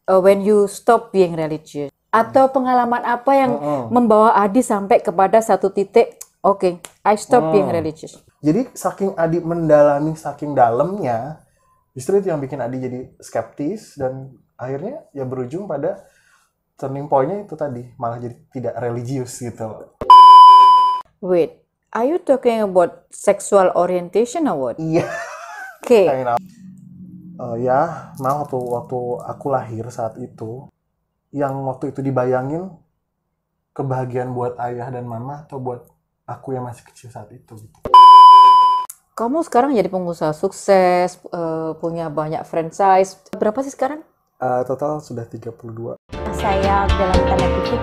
when you stop being religious? Atau pengalaman apa yang membawa Adi sampai kepada satu titik, oke, I stop being religious? Jadi saking Adi mendalami, saking dalamnya, justru itu yang bikin Adi jadi skeptis dan akhirnya ya berujung pada turning point-nya itu tadi, malah jadi tidak religius gitu. Wait, are you talking about sexual orientation or what? Iya. Oke. Ya, nah waktu aku lahir saat itu, yang waktu itu dibayangin kebahagiaan buat ayah dan mama atau buat aku yang masih kecil saat itu gitu. Kamu sekarang jadi pengusaha sukses, punya banyak franchise. Berapa sih sekarang? Total sudah 32. Saya dalam tanda kutip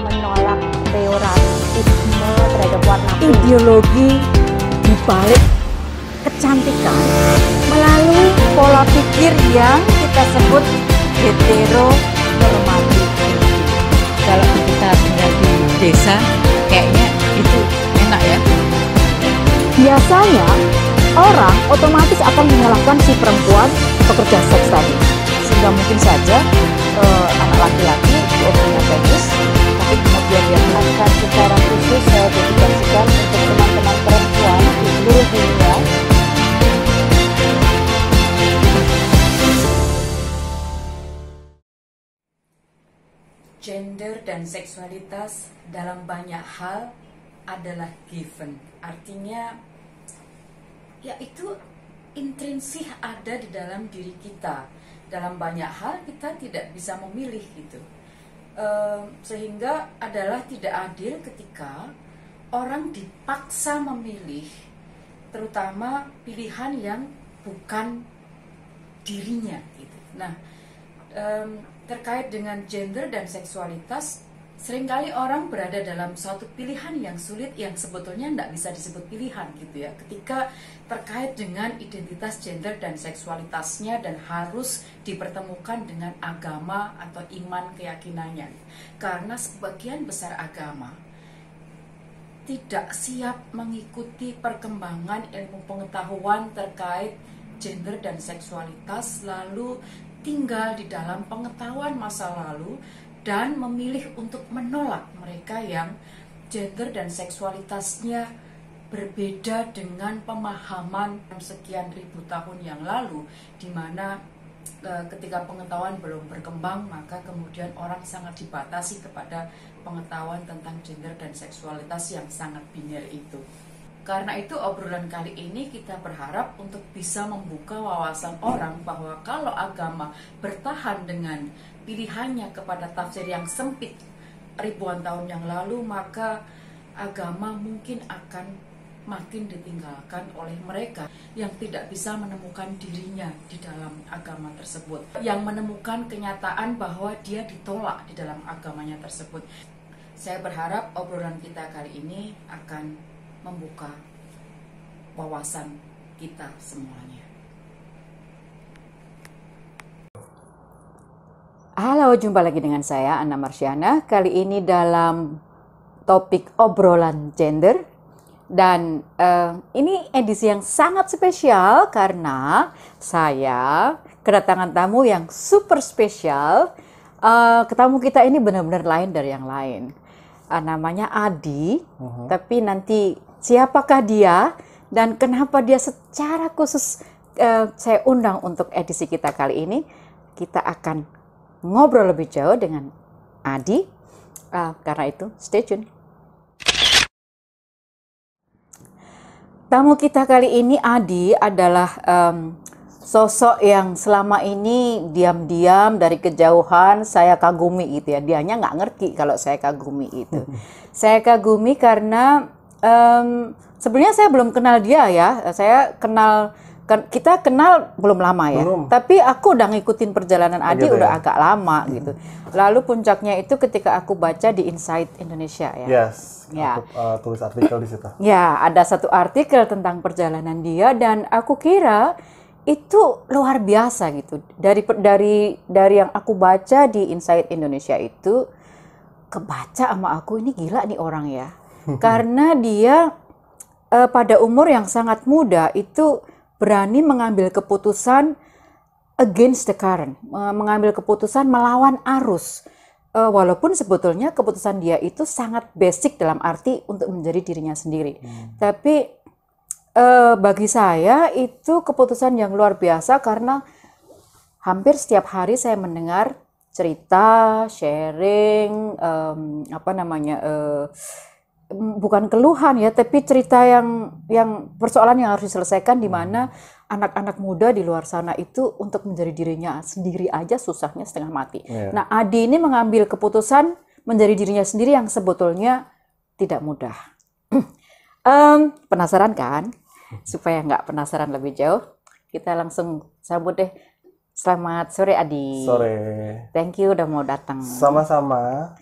menolak peyoratifisme terhadap warna pink. Ideologi di balik kecantikan melalui pola pikir yang kita sebut heteronormatif. Kalau kita tinggal di desa, kayaknya itu enak ya. Biasanya orang otomatis akan menyalahkan si perempuan pekerja seks tadi, sehingga mungkin saja anak laki-laki punya penis, tapi kemudian dia melakukan secara khusus saya dedikasikan untuk teman-teman perempuan di seluruh dunia. Gender dan seksualitas dalam banyak hal adalah given. Artinya, ya itu intrinsik ada di dalam diri kita. Dalam banyak hal kita tidak bisa memilih gitu. Sehingga adalah tidak adil ketika orang dipaksa memilih, terutama pilihan yang bukan dirinya gitu. Nah, terkait dengan gender dan seksualitas, seringkali orang berada dalam suatu pilihan yang sulit yang sebetulnya tidak bisa disebut pilihan gitu ya, ketika terkait dengan identitas gender dan seksualitasnya dan harus dipertemukan dengan agama atau iman keyakinannya, karena sebagian besar agama tidak siap mengikuti perkembangan ilmu pengetahuan terkait gender dan seksualitas, lalu tinggal di dalam pengetahuan masa lalu dan memilih untuk menolak mereka yang gender dan seksualitasnya berbeda dengan pemahaman sekian ribu tahun yang lalu, di mana ketika pengetahuan belum berkembang, maka kemudian orang sangat dibatasi kepada pengetahuan tentang gender dan seksualitas yang sangat biner itu. Karena itu obrolan kali ini kita berharap untuk bisa membuka wawasan orang bahwa kalau agama bertahan dengan pilihannya kepada tafsir yang sempit ribuan tahun yang lalu, maka agama mungkin akan makin ditinggalkan oleh mereka yang tidak bisa menemukan dirinya di dalam agama tersebut, yang menemukan kenyataan bahwa dia ditolak di dalam agamanya tersebut. Saya berharap obrolan kita kali ini akan membuka wawasan kita semuanya. Halo, jumpa lagi dengan saya Anna Marsyana. Kali ini dalam topik obrolan gender. Dan ini edisi yang sangat spesial karena saya kedatangan tamu yang super spesial. Tamu kita ini benar-benar lain dari yang lain. Namanya Adi, tapi nanti siapakah dia dan kenapa dia secara khusus saya undang untuk edisi kita kali ini. Kita akan ngobrol lebih jauh dengan Adi, karena itu stay tune. Tamu kita kali ini, Adi, adalah sosok yang selama ini diam-diam dari kejauhan saya kagumi gitu ya. Dianya nggak ngerti kalau saya kagumi itu. Saya kagumi karena sebenarnya saya belum kenal dia ya. Kita kenal belum lama ya. Tapi aku udah ngikutin perjalanan Adi udah agak lama gitu. Lalu puncaknya itu ketika aku baca di Insight Indonesia ya. Yes. Ya. Aku tulis artikel di situ. Ya, ada satu artikel tentang perjalanan dia dan aku kira itu luar biasa gitu. Dari yang aku baca di Insight Indonesia itu, kebaca sama aku, ini gila nih orang ya. Karena dia pada umur yang sangat muda itu berani mengambil keputusan against the current, mengambil keputusan melawan arus. Walaupun sebetulnya keputusan dia itu sangat basic dalam arti untuk menjadi dirinya sendiri. Tapi bagi saya itu keputusan yang luar biasa karena hampir setiap hari saya mendengar cerita, sharing, bukan keluhan ya, tapi cerita yang persoalan yang harus diselesaikan di mana anak-anak muda di luar sana itu untuk menjadi dirinya sendiri aja susahnya setengah mati. Nah, Adi ini mengambil keputusan menjadi dirinya sendiri yang sebetulnya tidak mudah. Penasaran kan? Supaya nggak penasaran lebih jauh, kita langsung sambut deh. Selamat sore Adi. Sore. Thank you udah mau datang. Sama-sama.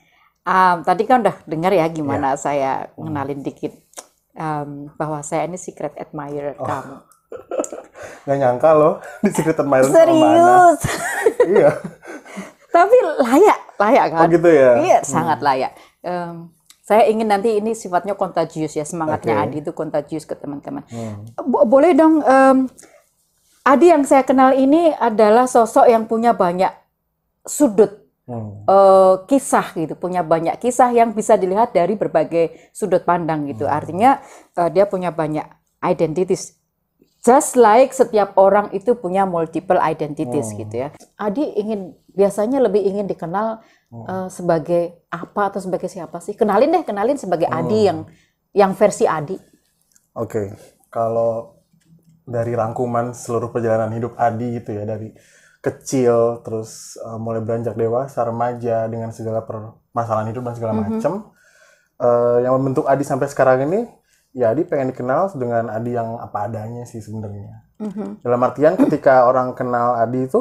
Tadi kan udah dengar ya gimana saya ngenalin dikit bahwa saya ini secret admirer kamu. Nggak nyangka loh di Secret Admirer sama Mbak Ana. Serius. Iya. Tapi layak kan? Oh gitu ya? Iya, sangat layak. Saya ingin nanti ini sifatnya contagious ya, semangatnya Oke. Adi itu contagious ke teman-teman. Boleh dong, Adi yang saya kenal ini adalah sosok yang punya banyak sudut kisah gitu, punya banyak kisah yang bisa dilihat dari berbagai sudut pandang gitu. Artinya dia punya banyak identities. Just like setiap orang itu punya multiple identities gitu ya. Adi biasanya lebih ingin dikenal sebagai apa atau sebagai siapa sih? Kenalin sebagai Adi yang versi Adi. Oke, kalau dari rangkuman seluruh perjalanan hidup Adi gitu ya, dari kecil terus mulai beranjak dewasa, remaja dengan segala permasalahan hidup dan segala macam, yang membentuk Adi sampai sekarang ini, ya Adi pengen dikenal dengan Adi yang apa adanya sih sebenarnya. Dalam artian ketika orang kenal Adi itu,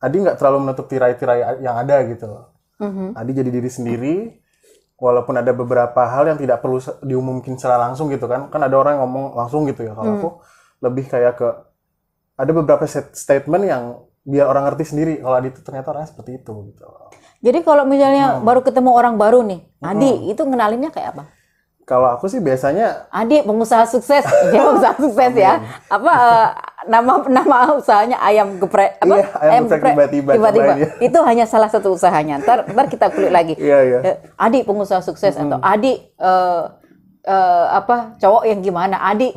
Adi nggak terlalu menutup tirai-tirai yang ada gitu loh. Adi jadi diri sendiri, walaupun ada beberapa hal yang tidak perlu diumumkan secara langsung gitu kan. Kan ada orang yang ngomong langsung gitu ya. Kalau aku lebih kayak ke, ada beberapa statement yang biar orang ngerti sendiri kalau Adi itu ternyata orangnya seperti itu gitu. Jadi kalau misalnya baru ketemu orang baru nih, Adi itu ngenalinnya kayak apa? Kalau aku sih biasanya Adi pengusaha sukses, dia pengusaha sukses ya. Apa nama usahanya ayam geprek? Apa? Iya, ayam geprek tiba-tiba. Itu hanya salah satu usahanya. Ntar kita kulik lagi. Iya. Adi pengusaha sukses atau Adi cowok yang gimana? Adi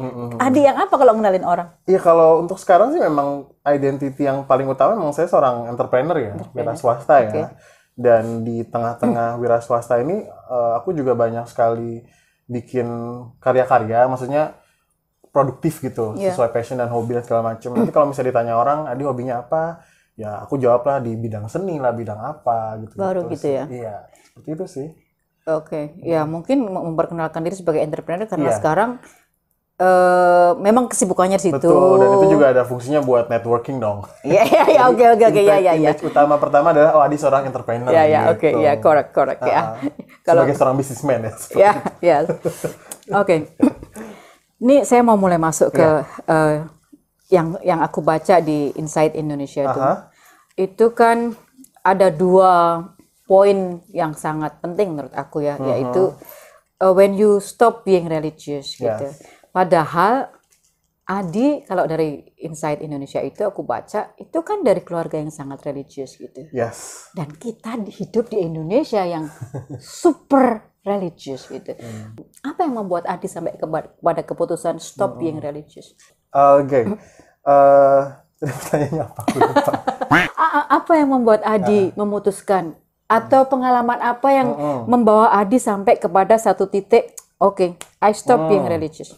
yang apa kalau ngenalin orang? Iya, kalau untuk sekarang sih memang identity yang paling utama memang saya seorang entrepreneur ya, wira swasta ya. Dan di tengah-tengah wira swasta ini aku juga banyak sekali bikin karya-karya, maksudnya produktif gitu, sesuai passion dan hobi dan segala macam. Nanti kalau misalnya ditanya orang, Adi hobinya apa? Ya aku jawab lah di bidang seni lah, bidang apa gitu. Baru gitu ya? Iya, seperti itu sih. Oke, ya mungkin memperkenalkan diri sebagai entrepreneur karena sekarang memang kesibukannya di situ. Betul, dan itu juga ada fungsinya buat networking dong. Iya, oke, ya. Image utama pertama adalah Adi seorang entrepreneur. Oke, correct ya. Sebagai seorang businessman ya. Ya. Oke. Ini saya mau mulai masuk ke yang aku baca di Inside Indonesia itu. Itu kan ada 2 poin yang sangat penting menurut aku ya, yaitu when you stop being religious gitu. Padahal Adi kalau dari Inside Indonesia itu aku baca itu kan dari keluarga yang sangat religius gitu. Yes. Dan kita hidup di Indonesia yang super religius gitu. Apa yang membuat Adi sampai kepada keputusan stop being religious? Oke. Pertanyaannya apa? Aku lupa. Apa yang membuat Adi memutuskan atau pengalaman apa yang membawa Adi sampai kepada satu titik, oke, I stop being religious?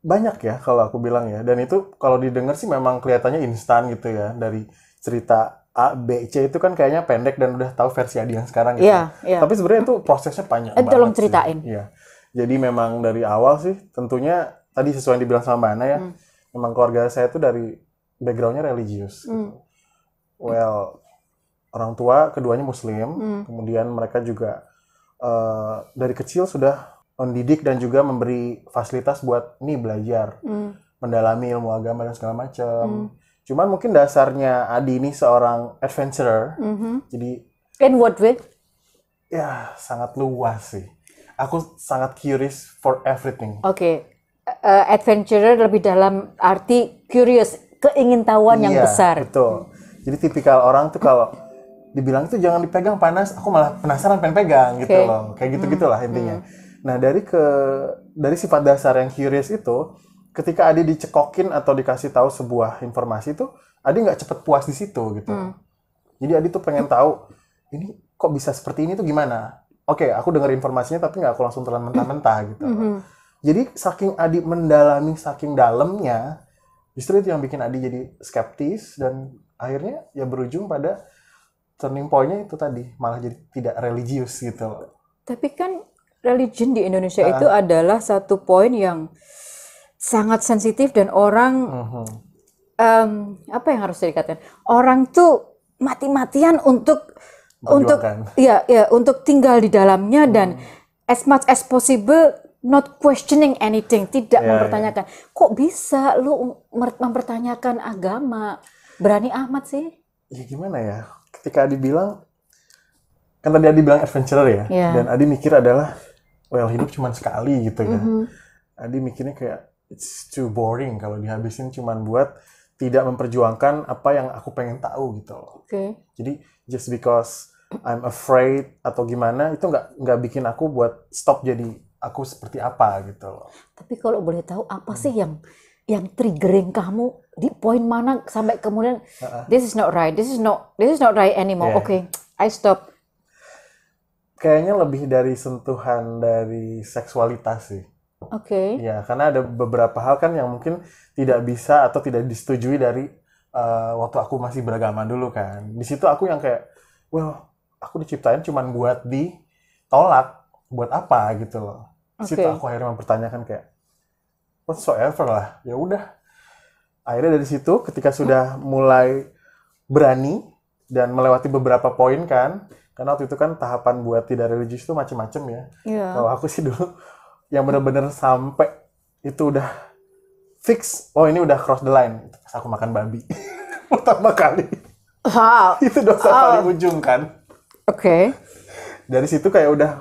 Banyak ya kalau aku bilang ya, dan itu kalau didengar sih memang kelihatannya instan gitu ya, dari cerita A, B, C itu kan kayaknya pendek dan udah tahu versi Adi yang sekarang gitu. Tapi sebenarnya itu prosesnya panjang banget. Tolong ceritain. Iya. Jadi memang dari awal sih tentunya tadi sesuai yang dibilang sama Mbak Ana ya, memang keluarga saya itu dari backgroundnya religius. Gitu. Well, orang tua keduanya Muslim, kemudian mereka juga dari kecil sudah mendidik dan juga memberi fasilitas buat nih belajar, mendalami ilmu agama dan segala macam. Cuman mungkin dasarnya Adi ini seorang adventurer, jadi In what way? ya sangat luas sih. Aku sangat curious for everything. Oke. Adventurer lebih dalam arti curious. keingintahuan yang Iya, besar. betul. Jadi tipikal orang tuh kalau dibilang itu jangan dipegang panas, aku malah penasaran pengen pegang gitu Oke. loh. Kayak gitu-gitulah intinya. Nah, dari sifat dasar yang curious itu, ketika Adi dicekokin atau dikasih tahu sebuah informasi itu, Adi nggak cepet puas di situ gitu. Jadi Adi tuh pengen tahu, ini kok bisa seperti ini tuh gimana? Oke, aku dengar informasinya tapi nggak aku langsung telan mentah-mentah gitu. Jadi saking Adi mendalami saking dalamnya, justru itu yang bikin Adi jadi skeptis dan akhirnya ya berujung pada turning point-nya itu tadi, malah jadi tidak religius gitu loh. Tapi kan religion di Indonesia itu adalah satu poin yang sangat sensitif dan orang apa yang harus dikatakan? Orang tuh mati-matian untuk Memperjuangkan. untuk tinggal di dalamnya dan as much as possible not questioning anything, tidak mempertanyakan. Kok bisa lu mempertanyakan agama? Berani amat sih. Ya gimana ya? Ketika Adi bilang, kan tadi Adi bilang adventurer ya, dan Adi mikir adalah, well hidup cuma sekali gitu ya. Adi mikirnya kayak it's too boring kalau dihabisin cuma buat tidak memperjuangkan apa yang aku pengen tahu gitu loh. Oke. Jadi just because I'm afraid atau gimana itu nggak bikin aku buat stop jadi aku seperti apa gitu loh. Tapi kalau boleh tahu apa sih yang triggering kamu di poin mana sampai kemudian this is not right, this is not right anymore. Yeah. Oke, I stop. Kayaknya lebih dari sentuhan dari seksualitas sih. Oke. Ya, karena ada beberapa hal kan yang mungkin tidak bisa atau tidak disetujui dari waktu aku masih beragama dulu kan. Di situ aku yang kayak, well, aku diciptain cuman buat ditolak, buat apa gitu loh. Di situ aku akhirnya mempertanyakan kayak, whatsoever lah, ya udah. Akhirnya dari situ, ketika sudah mulai berani dan melewati beberapa poin kan, karena waktu itu kan tahapan buat tidak religius itu macam-macam ya. Kalau aku sih dulu yang benar-benar sampai itu udah fix, oh ini udah cross the line, pas aku makan babi pertama kali. Itu dosa paling ujung kan. Oke. Dari situ kayak udah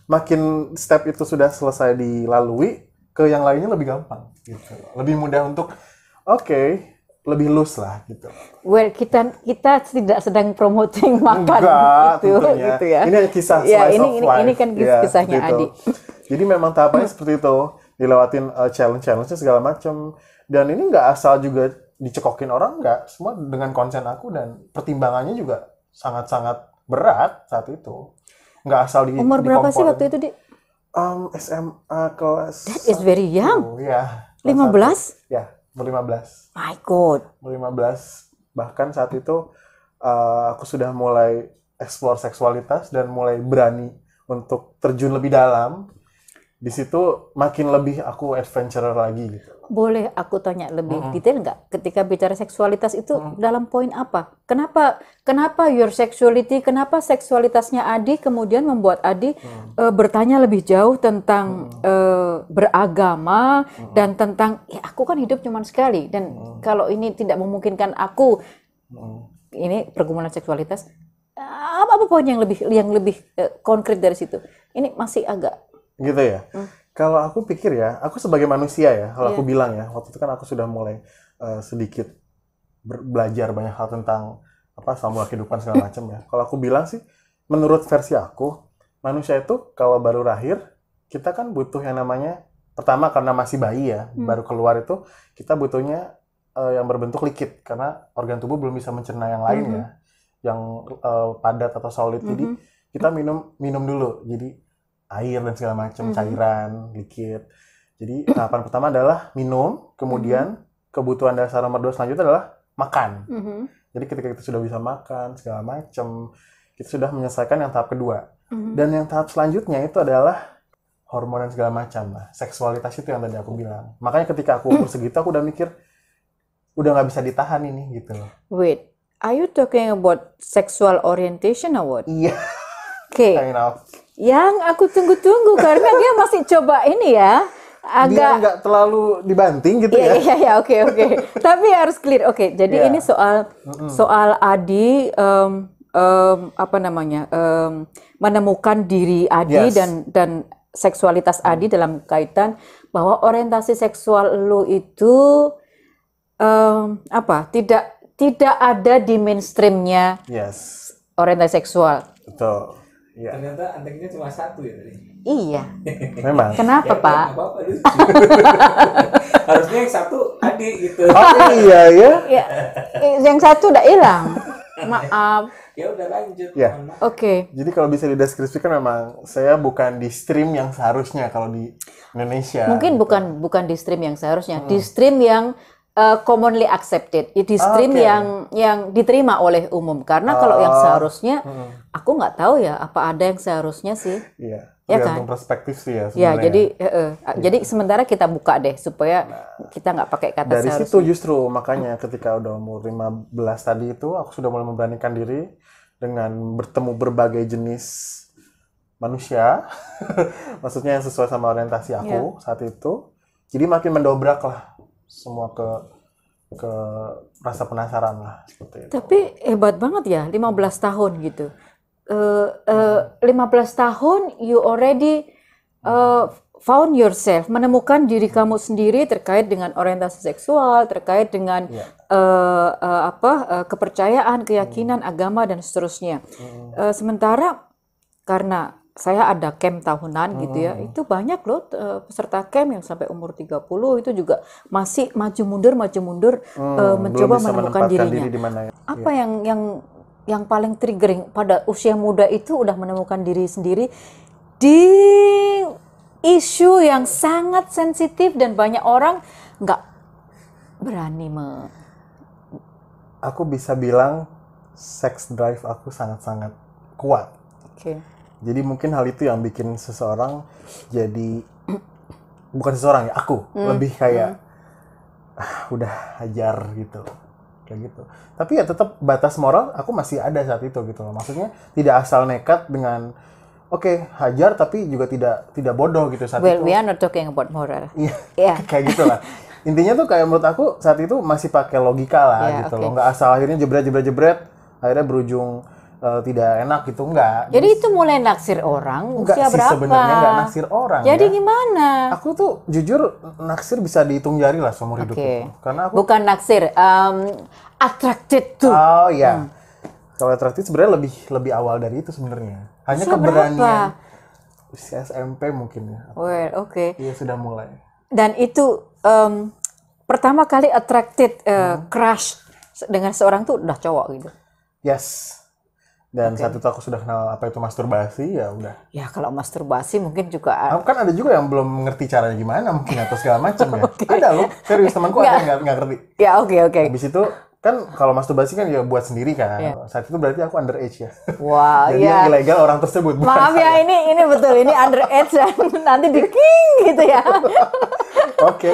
makin step itu sudah selesai dilalui, ke yang lainnya lebih gampang gitu. Lebih mudah untuk lebih loose lah gitu. Well, kita tidak sedang promoting makan Enggak, itu, tentunya. gitu ya. Ini kisah Ya, slice of life. ini kan Ya, kisahnya seperti Adi. itu. Jadi memang tahapannya seperti itu, dilewatin challenge-nya segala macam. Dan ini nggak asal juga dicekokin orang, nggak. Semua dengan konsen aku dan pertimbangannya juga sangat-sangat berat saat itu. Nggak asal Umur berapa sih waktu itu, Di? SMA kelas That is very young. Ya. 15? Ya, umur 15. My God. Umur 15. Bahkan saat itu aku sudah mulai explore seksualitas dan mulai berani untuk terjun lebih dalam. Di situ makin lebih aku adventurer lagi gitu. Boleh aku tanya lebih detail nggak? Ketika bicara seksualitas itu dalam poin apa? Kenapa your sexuality? Kenapa seksualitasnya Adi kemudian membuat Adi bertanya lebih jauh tentang beragama dan tentang ya aku kan hidup cuma sekali dan kalau ini tidak memungkinkan aku ini pergumulan seksualitas apa poin yang lebih konkret dari situ? Ini masih agak gitu ya. Kalau aku pikir ya, aku sebagai manusia ya, kalau aku bilang ya, waktu itu kan aku sudah mulai sedikit belajar banyak hal tentang formula kehidupan segala macam ya. Kalau aku bilang sih, menurut versi aku, manusia itu kalau baru lahir, kita kan butuh yang namanya, pertama karena masih bayi ya, baru keluar itu, kita butuhnya yang berbentuk liquid, karena organ tubuh belum bisa mencerna yang lain ya, yang padat atau solid. Jadi kita minum dulu, jadi air dan segala macam, cairan, liquid. Jadi tahapan pertama adalah minum, kemudian kebutuhan dasar nomor 2 selanjutnya adalah makan. Jadi ketika kita sudah bisa makan, segala macam, kita sudah menyelesaikan yang tahap kedua. Dan yang tahap selanjutnya itu adalah hormon dan segala macam. Nah, seksualitas itu yang tadi aku bilang. Makanya ketika aku umur segitu, aku udah mikir, udah nggak bisa ditahan ini, gitu loh. Wait, are you talking about sexual orientation or what? Iya. Oke. Kind of. Yang aku tunggu-tunggu karena dia masih coba ini ya. Biar Agak nggak terlalu dibanting gitu ya. Iya, oke. Tapi harus clear. Oke, jadi ini soal Adi menemukan diri Adi dan seksualitas Adi dalam kaitan bahwa orientasi seksual lu itu tidak ada di mainstreamnya Yes, orientasi seksual. betul. Iya, Ternyata anteknya cuma satu ya tadi. Iya. memang. Kenapa, Ya, Pak? nggak apa-apa, lucu. Harusnya yang satu adik gitu. Oh iya ya. Ya, yang satu udah hilang. Maaf. Ya udah lanjut. Ya. Mohon maaf. Oke. Jadi kalau bisa dideskripsikan memang saya bukan di stream yang seharusnya kalau di Indonesia. Mungkin bukan di stream yang seharusnya, di stream yang commonly accepted, di stream Oke. yang diterima oleh umum. Karena kalau yang seharusnya, aku nggak tahu ya apa ada yang seharusnya sih. Iya. Ya Tergantung kan? perspektif sih ya Ya, sebenarnya. jadi sementara kita buka deh supaya kita nggak pakai kata Dari seharusnya. situ justru makanya ketika udah umur 15 tadi itu aku sudah mulai memberanikan diri dengan bertemu berbagai jenis manusia. Maksudnya yang sesuai sama orientasi aku saat itu. Jadi makin mendobrak lah semua ke rasa penasaran lah seperti itu. Tapi hebat banget ya, 15 tahun gitu. 15 tahun you already found yourself, menemukan diri kamu sendiri terkait dengan orientasi seksual, terkait dengan kepercayaan, keyakinan, agama dan seterusnya. Sementara karena saya ada camp tahunan gitu ya, itu banyak loh peserta camp yang sampai umur 30 itu juga masih maju mundur mencoba belum bisa menemukan menempatkan dirinya. diri di mana ya. Apa yang paling triggering pada usia muda itu udah menemukan diri sendiri di isu yang sangat sensitif dan banyak orang nggak berani Aku bisa bilang sex drive aku sangat-sangat kuat. Oke. Jadi mungkin hal itu yang bikin seseorang jadi bukan seseorang ya, aku lebih kayak udah hajar gitu. Kayak gitu. Tapi ya tetap batas moral aku masih ada saat itu gitu loh. Maksudnya tidak asal nekat dengan oke, hajar tapi juga tidak bodoh gitu saat Well, itu. we are not talking about moral. Iya. Yeah. Kayak gitu lah. Intinya tuh kayak menurut aku saat itu masih pakai logika lah Ya, gitu oke. loh. Nggak asal akhirnya jebret akhirnya berujung tidak enak gitu, enggak. Jadi itu mulai naksir orang Enggak usia sih berapa? sebenarnya enggak naksir orang Jadi ya. gimana? Aku tuh jujur naksir bisa dihitung jari lah seumur hidup Oke. itu. Karena aku Bukan naksir, attracted to. oh iya. Kalau atraktif sebenarnya lebih awal dari itu sebenarnya. Hanya Usia keberanian berapa? usia SMP mungkin ya. Well, oke. Iya sudah mulai. Dan itu pertama kali attracted, crush dengan seorang tuh udah cowok gitu. Yes. Dan saat itu aku sudah kenal apa itu masturbasi, ya udah. Ya kalau masturbasi mungkin juga Kan ada juga yang belum ngerti caranya gimana mungkin atau segala macam ya. Ada loh, serius temanku ada yang nggak ngerti. ya oke. Habis itu kan kalau masturbasi kan ya buat sendiri kan. Iya. Saat itu berarti aku underage ya. Wah, Jadi ya. yang ilegal orang tersebut. bukan Maaf ya, saya. ini betul, ini underage dan nanti di king gitu ya. Oke.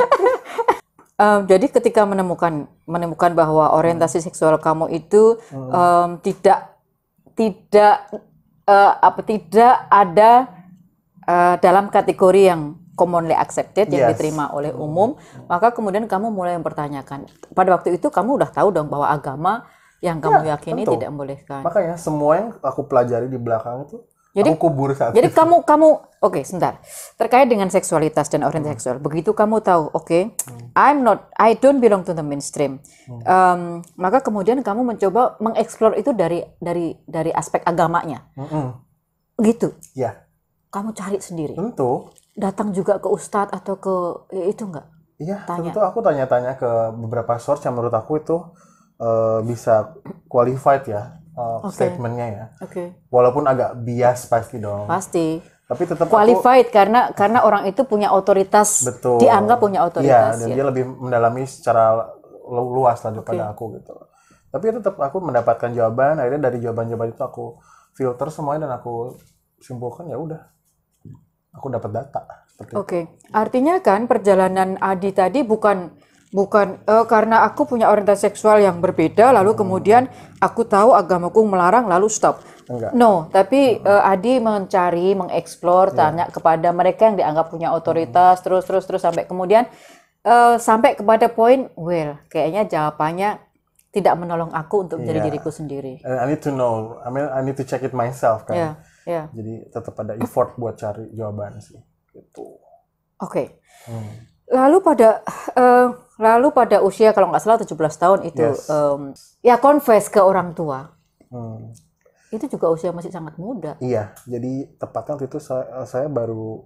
Jadi ketika menemukan bahwa orientasi seksual kamu itu tidak ada dalam kategori yang commonly accepted yang Yes. diterima oleh umum, maka kemudian kamu mulai mempertanyakan. Pada waktu itu kamu udah tahu dong bahwa agama yang kamu Ya, yakini tentu. tidak membolehkan. Makanya semua yang aku pelajari di belakang itu Jadi- aku kubur saat Jadi itu. kamu oke, sebentar. Terkait dengan seksualitas dan orientasi seksual, begitu kamu tahu, oke, I don't belong to the mainstream. Maka kemudian kamu mencoba mengeksplor itu dari aspek agamanya. Gitu. Ya, Kamu cari sendiri. tentu. Datang juga ke ustadz atau ke itu enggak? Iya, Tanya. tentu aku tanya-tanya ke beberapa source yang menurut aku itu bisa qualified ya statementnya ya. Oke. Walaupun agak bias pasti dong. Pasti. Tapi tetap Qualified karena orang itu punya otoritas. Betul. Dianggap punya otoritas. Iya, dan ya. dia lebih mendalami secara luas lah daripada aku gitu. Tapi tetap aku mendapatkan jawaban. Akhirnya dari jawaban-jawaban itu aku filter semuanya dan aku simpulkan ya udah. Aku dapat data seperti itu. Oke, artinya kan perjalanan Adi tadi bukan karena aku punya orientasi seksual yang berbeda, lalu kemudian aku tahu agamaku melarang, lalu stop. Enggak. No, tapi Adi mencari, mengeksplor, tanya kepada mereka yang dianggap punya otoritas, terus sampai kemudian sampai kepada poin, well, kayaknya jawabannya tidak menolong aku untuk menjadi Iya. diriku sendiri. And I need to know. I mean, I need to check it myself kan. Ya. Jadi tetap ada effort buat cari jawaban sih. Gitu. Oke. lalu pada usia kalau nggak salah 17 tahun itu Yes. ya confess ke orang tua. Hmm. Itu juga usia masih sangat muda. Iya, jadi tepatnya waktu itu saya baru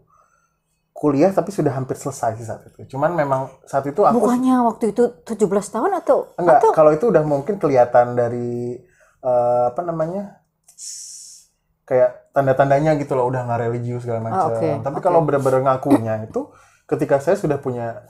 kuliah tapi sudah hampir selesai sih saat itu. Cuman memang saat itu aku Bukannya waktu itu 17 tahun atau enggak, kalau itu udah mungkin kelihatan dari apa namanya? Kayak tanda-tandanya gitu loh, udah nggak religius segala macam. oke, Tapi oke. kalau benar-benar ngakunya itu ketika saya sudah punya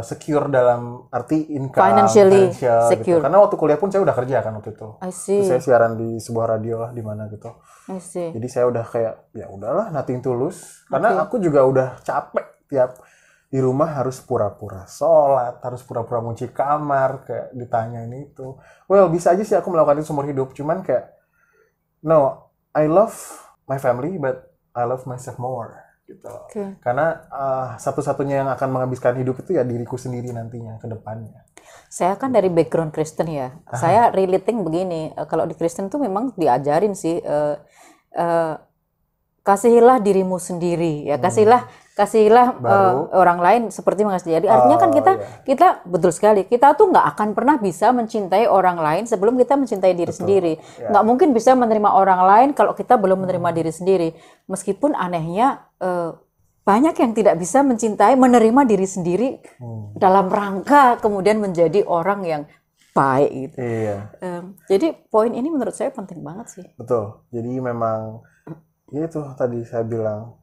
secure dalam arti income, Financially financial secure. gitu. Karena waktu kuliah pun saya udah kerja kan waktu itu. I see. Terus saya siaran di sebuah radio lah di mana gitu. I see. Jadi saya udah kayak ya udahlah nothing tulus. Karena aku juga udah capek tiap di rumah harus pura-pura sholat, harus pura-pura kunci kamar, kayak ditanya ini itu. Well, bisa aja sih aku melakukan itu seumur hidup, cuman kayak no, I love my family but I love myself more gitu. Oke. Karena satu-satunya yang akan menghabiskan hidup itu ya diriku sendiri nantinya ke depannya. Saya kan dari background Kristen ya. Saya relating begini. Kalau di Kristen tuh memang diajarin sih kasihilah dirimu sendiri ya. Kasihilah Baru. orang lain seperti mengasihi diri. Artinya kan kita betul sekali. Kita tuh nggak akan pernah bisa mencintai orang lain sebelum kita mencintai diri sendiri. Nggak mungkin bisa menerima orang lain kalau kita belum menerima diri sendiri. Meskipun anehnya banyak yang tidak bisa menerima diri sendiri dalam rangka kemudian menjadi orang yang baik gitu. Iya. Jadi poin ini menurut saya penting banget sih. Betul. Jadi memang ya itu tadi saya bilang,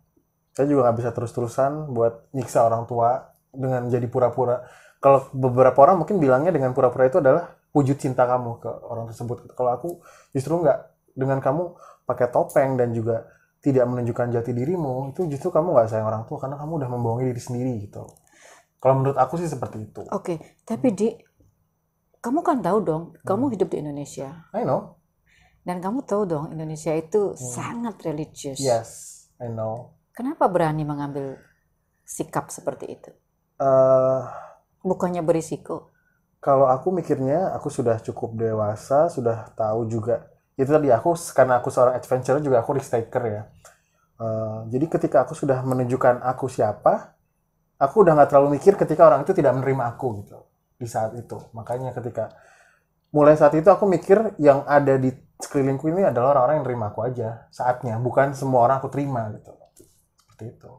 saya juga nggak bisa terus-terusan buat nyiksa orang tua dengan jadi pura-pura. Kalau beberapa orang mungkin bilangnya dengan pura-pura itu adalah wujud cinta kamu ke orang tersebut. Kalau aku justru nggak. Dengan kamu pakai topeng dan juga tidak menunjukkan jati dirimu, itu justru kamu nggak sayang orang tua karena kamu udah membohongi diri sendiri gitu. Kalau menurut aku sih seperti itu. Oke, tapi kamu kan tahu dong, kamu hidup di Indonesia. I know. Dan kamu tahu dong, Indonesia itu sangat religius. Yes, I know. Kenapa berani mengambil sikap seperti itu? Bukannya berisiko? Kalau aku mikirnya, aku sudah cukup dewasa, sudah tahu juga. Itu tadi karena aku seorang adventurer juga aku risk taker ya. Jadi ketika aku sudah menunjukkan aku siapa, aku udah nggak terlalu mikir ketika orang itu tidak menerima aku gitu di saat itu. Makanya mulai saat itu aku mikir yang ada di sekelilingku ini adalah orang-orang yang terima aku aja saatnya, bukan semua orang aku terima gitu. Seperti itu.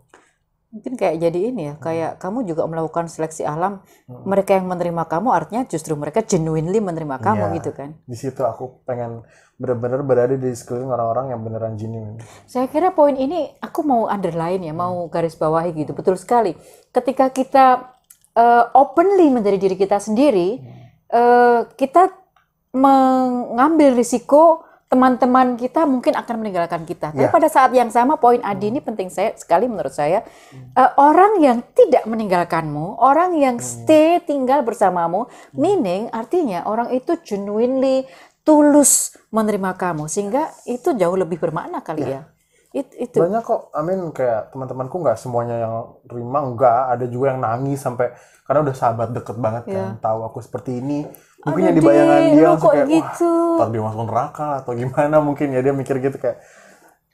Mungkin kayak jadi ini ya, kayak kamu juga melakukan seleksi alam, mereka yang menerima kamu artinya justru mereka genuinely menerima kamu Iya. gitu kan. Di situ aku pengen benar-benar berada di sekeliling orang-orang yang beneran genuine. Saya kira poin ini aku mau underline ya, mau garis bawahi gitu. Betul sekali. Ketika kita openly menjadi diri kita sendiri, kita mengambil risiko teman-teman kita mungkin akan meninggalkan kita. Tapi Ya. pada saat yang sama poin Adi ini penting sekali menurut saya. Orang yang tidak meninggalkanmu, orang yang stay tinggal bersamamu, meaning artinya orang itu genuinely tulus menerima kamu, sehingga itu jauh lebih bermakna kali ya. Itu. Banyak kok, kayak teman-temanku nggak semuanya yang terima, nggak. Ada juga yang nangis sampai, karena udah sahabat deket banget kan, tahu aku seperti ini. Mungkin yang di bayangan dia lo langsung kok kayak, gitu? wah, ntar dia masuk neraka lah, atau gimana mungkin ya, dia mikir gitu kayak.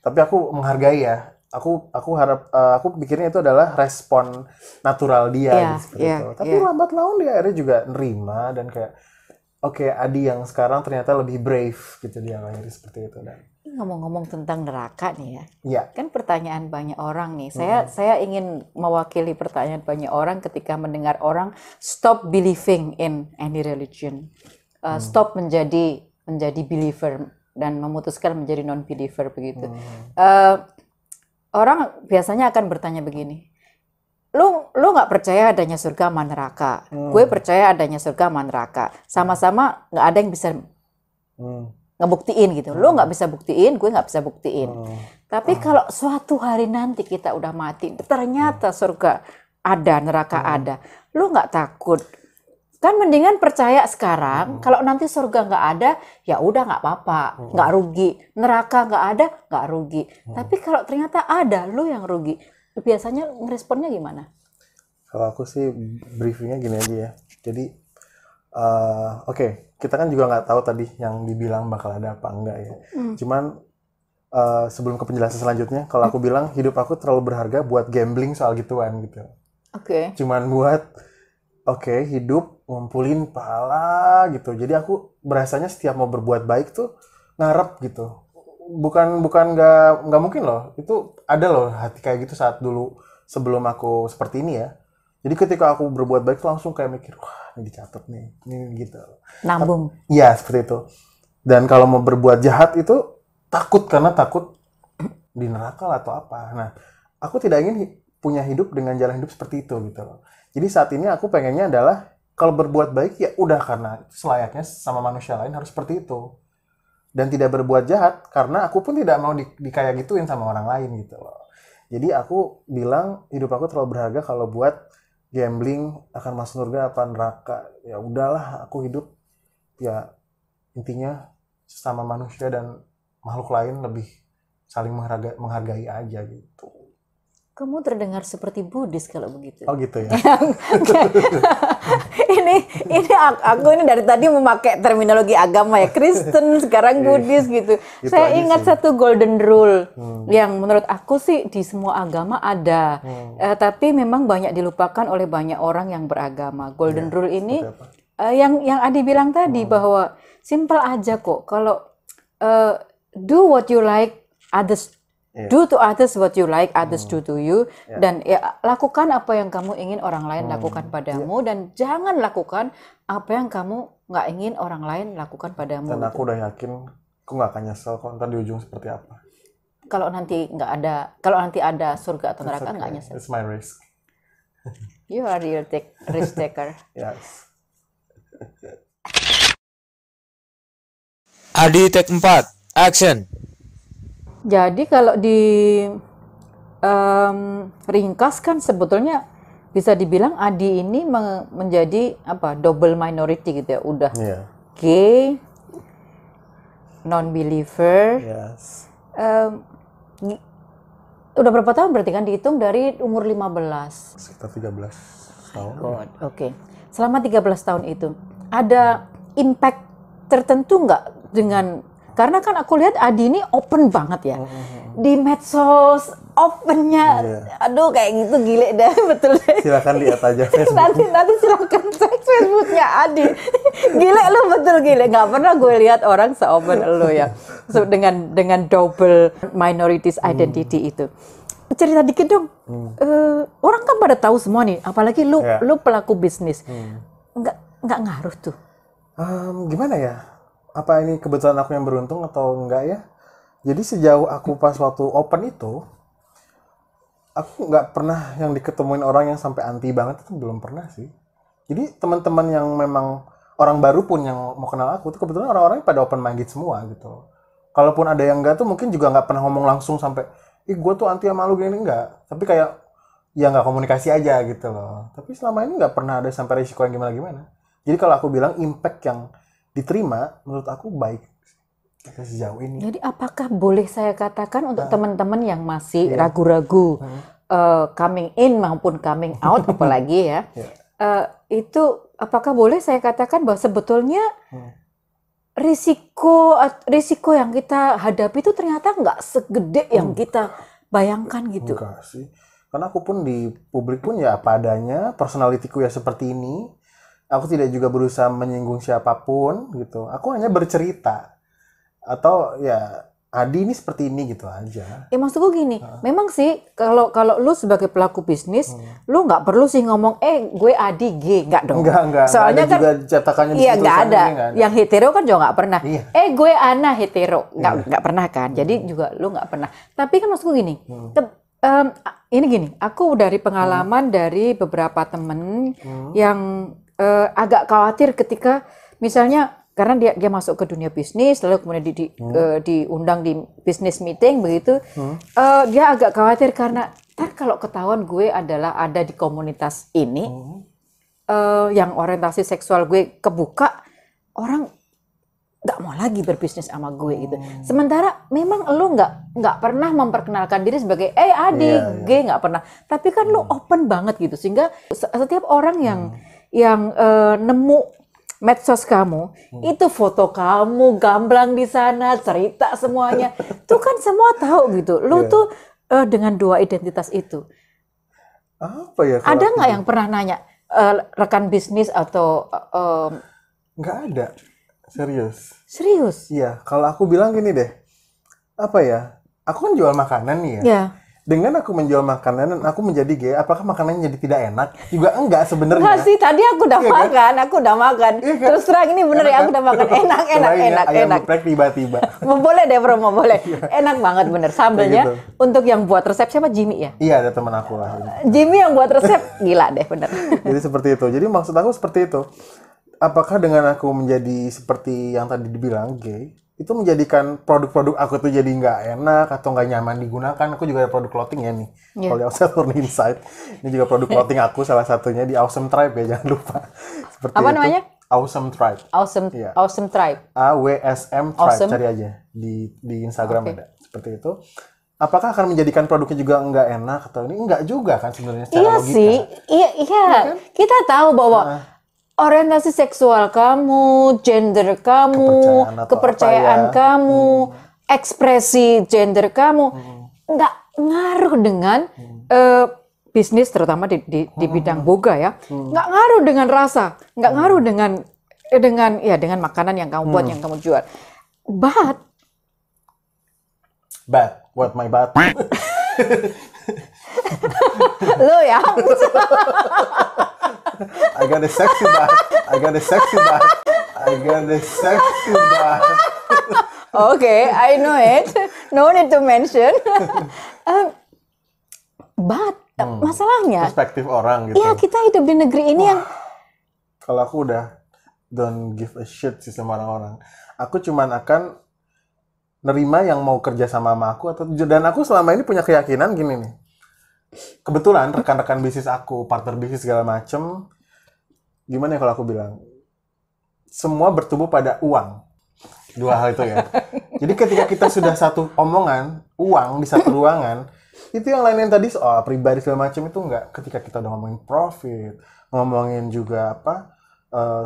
Tapi aku menghargai ya, aku harap, aku pikirnya itu adalah respon natural dia gitu, seperti itu. Tapi lambat laun dia akhirnya juga nerima dan kayak, oke, Adi yang sekarang ternyata lebih brave gitu dia akhirnya seperti itu. Dan Ngomong-ngomong tentang neraka nih ya, ya, kan pertanyaan banyak orang nih. Saya ingin mewakili pertanyaan banyak orang ketika mendengar orang stop believing in any religion, stop menjadi believer dan memutuskan menjadi non believer begitu. Orang biasanya akan bertanya begini. Lu nggak percaya adanya surga sama neraka, gue percaya adanya surga sama neraka, sama-sama nggak ada yang bisa ngebuktiin gitu. Lu nggak bisa buktiin, gue nggak bisa buktiin. Tapi kalau suatu hari nanti kita udah mati, ternyata surga ada, neraka ada, lu nggak takut? Kan mendingan percaya sekarang. Kalau nanti surga nggak ada, ya udah nggak apa-apa, nggak rugi. Neraka nggak ada, nggak rugi. Tapi kalau ternyata ada, lu yang rugi. Biasanya ngeresponnya gimana? kalau aku sih briefingnya gini aja ya. Jadi, oke, kita kan juga nggak tahu tadi yang dibilang bakal ada apa enggak ya. Cuman sebelum ke penjelasan selanjutnya, kalau aku bilang hidup aku terlalu berharga buat gambling soal gituan gitu. Oke. Cuman buat hidup ngumpulin pahala gitu. Jadi aku berasanya setiap mau berbuat baik tuh ngarep gitu. Bukan nggak mungkin loh. Itu ada loh hati kayak gitu saat dulu sebelum aku seperti ini ya. Jadi ketika aku berbuat baik tuh langsung kayak mikir, wah ini dicatat nih, ini gitu. Nambung. Iya seperti itu. Dan kalau mau berbuat jahat itu takut di neraka lah atau apa. Nah, aku tidak ingin punya hidup dengan jalan hidup seperti itu gitu loh. Jadi saat ini aku pengennya adalah kalau berbuat baik ya udah karena itu selayaknya sama manusia lain harus seperti itu. Dan tidak berbuat jahat karena aku pun tidak mau kayak gituin sama orang lain gitu loh. Jadi aku bilang hidup aku terlalu berharga kalau buat gambling akan masuk surga apa neraka. Ya udahlah aku hidup ya intinya sesama manusia dan makhluk lain lebih saling menghargai aja gitu. Kamu terdengar seperti Buddhis kalau begitu. Oh gitu ya. ini aku ini dari tadi memakai terminologi agama ya, Kristen sekarang Buddhis gitu. Gitu Saya aja ingat sih. satu golden rule yang menurut aku sih di semua agama ada, tapi memang banyak dilupakan oleh banyak orang yang beragama. Golden rule ini Seperti apa? yang Adi bilang tadi bahwa simple aja kok. Kalau do what you like, others do to others what you like, others do to you. Dan ya lakukan apa yang kamu ingin orang lain lakukan padamu, dan jangan lakukan apa yang kamu nggak ingin orang lain lakukan padamu. Dan gitu. aku udah yakin aku nggak akan nyesel kok ntar di ujung seperti apa. Kalau nanti nanti ada surga atau neraka nggak nyesel. It's my risk. You are real risk taker. Yes. Adi Tek 4, action. Jadi kalau di ringkas kan sebetulnya bisa dibilang Adi ini menjadi apa, double minority gitu ya, udah Iya. gay, non-believer. Yes. Udah berapa tahun berarti kan, dihitung dari umur 15. Sekitar 13 tahun. God, oke. Selama 13 tahun itu ada impact tertentu nggak dengan, karena kan aku lihat Adi ini open banget ya. Di medsos opennya, aduh kayak gitu gile dah betul deh. Silakan lihat aja Facebook. nanti silakan cek Facebooknya Adi. Gile lu, betul gile. Nggak pernah gue lihat orang se-open lu ya. So, dengan double minorities identity itu. Cerita dikit dong. Orang kan pada tahu semua nih, apalagi lu pelaku bisnis. Nggak ngaruh tuh. Gimana ya? Apa ini kebetulan aku yang beruntung atau enggak ya? Jadi sejauh aku pas waktu open itu, aku nggak pernah yang diketemuin orang yang sampai anti banget, itu belum pernah sih. Jadi teman-teman yang memang orang baru pun yang mau kenal aku, itu kebetulan orang-orangnya pada open minded semua gitu. Kalaupun ada yang enggak tuh mungkin juga nggak pernah ngomong langsung sampai, ih gue tuh anti sama lu gini, enggak. Tapi kayak, ya nggak komunikasi aja gitu loh. Tapi selama ini nggak pernah ada sampai risiko yang gimana-gimana. Jadi kalau aku bilang impact yang diterima, menurut aku baik sejauh ini. Jadi apakah boleh saya katakan untuk teman-teman yang masih ragu-ragu coming in maupun coming out apalagi ya, itu apakah boleh saya katakan bahwa sebetulnya risiko yang kita hadapi itu ternyata nggak segede yang kita bayangkan gitu. Enggak sih. Karena aku pun di publik pun ya apa adanya, personalitiku ya seperti ini. Aku tidak juga berusaha menyinggung siapapun gitu. Aku hanya bercerita. Atau ya Adi ini seperti ini gitu aja. Ya maksudku gini, memang sih kalau lu sebagai pelaku bisnis, lu nggak perlu sih ngomong, gue Adi G, nggak dong. Enggak. Soalnya ada kan juga cetakannya di iya situ, nggak ada. tulisannya nggak ada. Yang hetero kan juga nggak pernah. Iya. Gue Ana hetero, nggak pernah kan. Jadi juga lu nggak pernah. Tapi kan maksudku gini, ini gini, aku dari pengalaman dari beberapa temen yang agak khawatir ketika misalnya karena dia masuk ke dunia bisnis, lalu kemudian diundang di business meeting begitu, dia agak khawatir karena kalau ketahuan gue adalah ada di komunitas ini, yang orientasi seksual gue kebuka, orang nggak mau lagi berbisnis sama gue gitu. Sementara memang lu nggak pernah memperkenalkan diri sebagai Adi, gue nggak pernah. Tapi kan lu open banget gitu, sehingga setiap orang yang nemu medsos kamu, itu foto kamu gamblang di sana, cerita semuanya, tuh kan semua tahu gitu. Lu tuh dengan dua identitas itu. Apa ya? kalau Ada aku nggak yang pernah nanya rekan bisnis atau Nggak ada. Serius. serius? Iya, kalau aku bilang gini deh. Apa ya? Aku kan jual makanan nih ya. Ya. Dengan aku menjual makanan dan aku menjadi gay, apakah makanannya jadi tidak enak? Juga enggak sebenarnya. Enggak sih, tadi aku udah Iya kan? makan, aku udah makan. Iya kan? Terus terang ini bener ya, aku udah makan. Enak, Cobain ya, ayam enak. geprek tiba-tiba. Boleh deh promo, boleh. Enak banget bener. Sambelnya Kayak gitu. untuk yang buat resep siapa? Jimmy ya? Iya, ada teman aku lah. Jimmy yang buat resep, gila deh bener. Jadi seperti itu. Jadi maksud aku seperti itu. Apakah dengan aku menjadi seperti yang tadi dibilang gay, itu menjadikan produk-produk aku tuh jadi nggak enak atau nggak nyaman digunakan? Aku juga ada produk clothing ya nih. Iya. Kalau di Outside Learn Inside, ini juga produk clothing aku salah satunya di Awesome Tribe ya, jangan lupa. Seperti Apa itu. namanya? Awesome Tribe. Awesome, Iya. awesome tribe. AWSM Tribe, Awesome. cari aja di Instagram Oke. ada. Seperti itu. Apakah akan menjadikan produknya juga nggak enak atau ini? Enggak juga kan sebenarnya secara Iya logika. sih, iya. Kita tahu bahwa orientasi seksual kamu, gender kamu, Kepercayaan atau kepercayaan apa ya. kamu, ekspresi gender kamu, nggak ngaruh dengan bisnis, terutama di bidang boga ya, nggak ngaruh dengan rasa, nggak ngaruh dengan makanan yang kamu buat, yang kamu jual. But Bad, what my bad. lo ya, I got a sexy butt. I got a sexy butt. I got a sexy butt. oke, I know it, no need to mention. But masalahnya, Perspektif orang gitu. ya kita hidup di negeri ini yang Kalau aku udah don't give a shit sih sama orang-orang. Aku cuman akan nerima yang mau kerja sama aku dan aku selama ini punya keyakinan gini nih. Kebetulan rekan-rekan bisnis aku, partner bisnis segala macem, gimana ya kalau aku bilang? Semua bertumbuh pada uang. Dua hal itu ya. Jadi ketika kita sudah satu omongan, uang di satu ruangan, itu yang lain-lain tadi soal pribadi segala macam itu enggak. Ketika kita udah ngomongin profit, ngomongin juga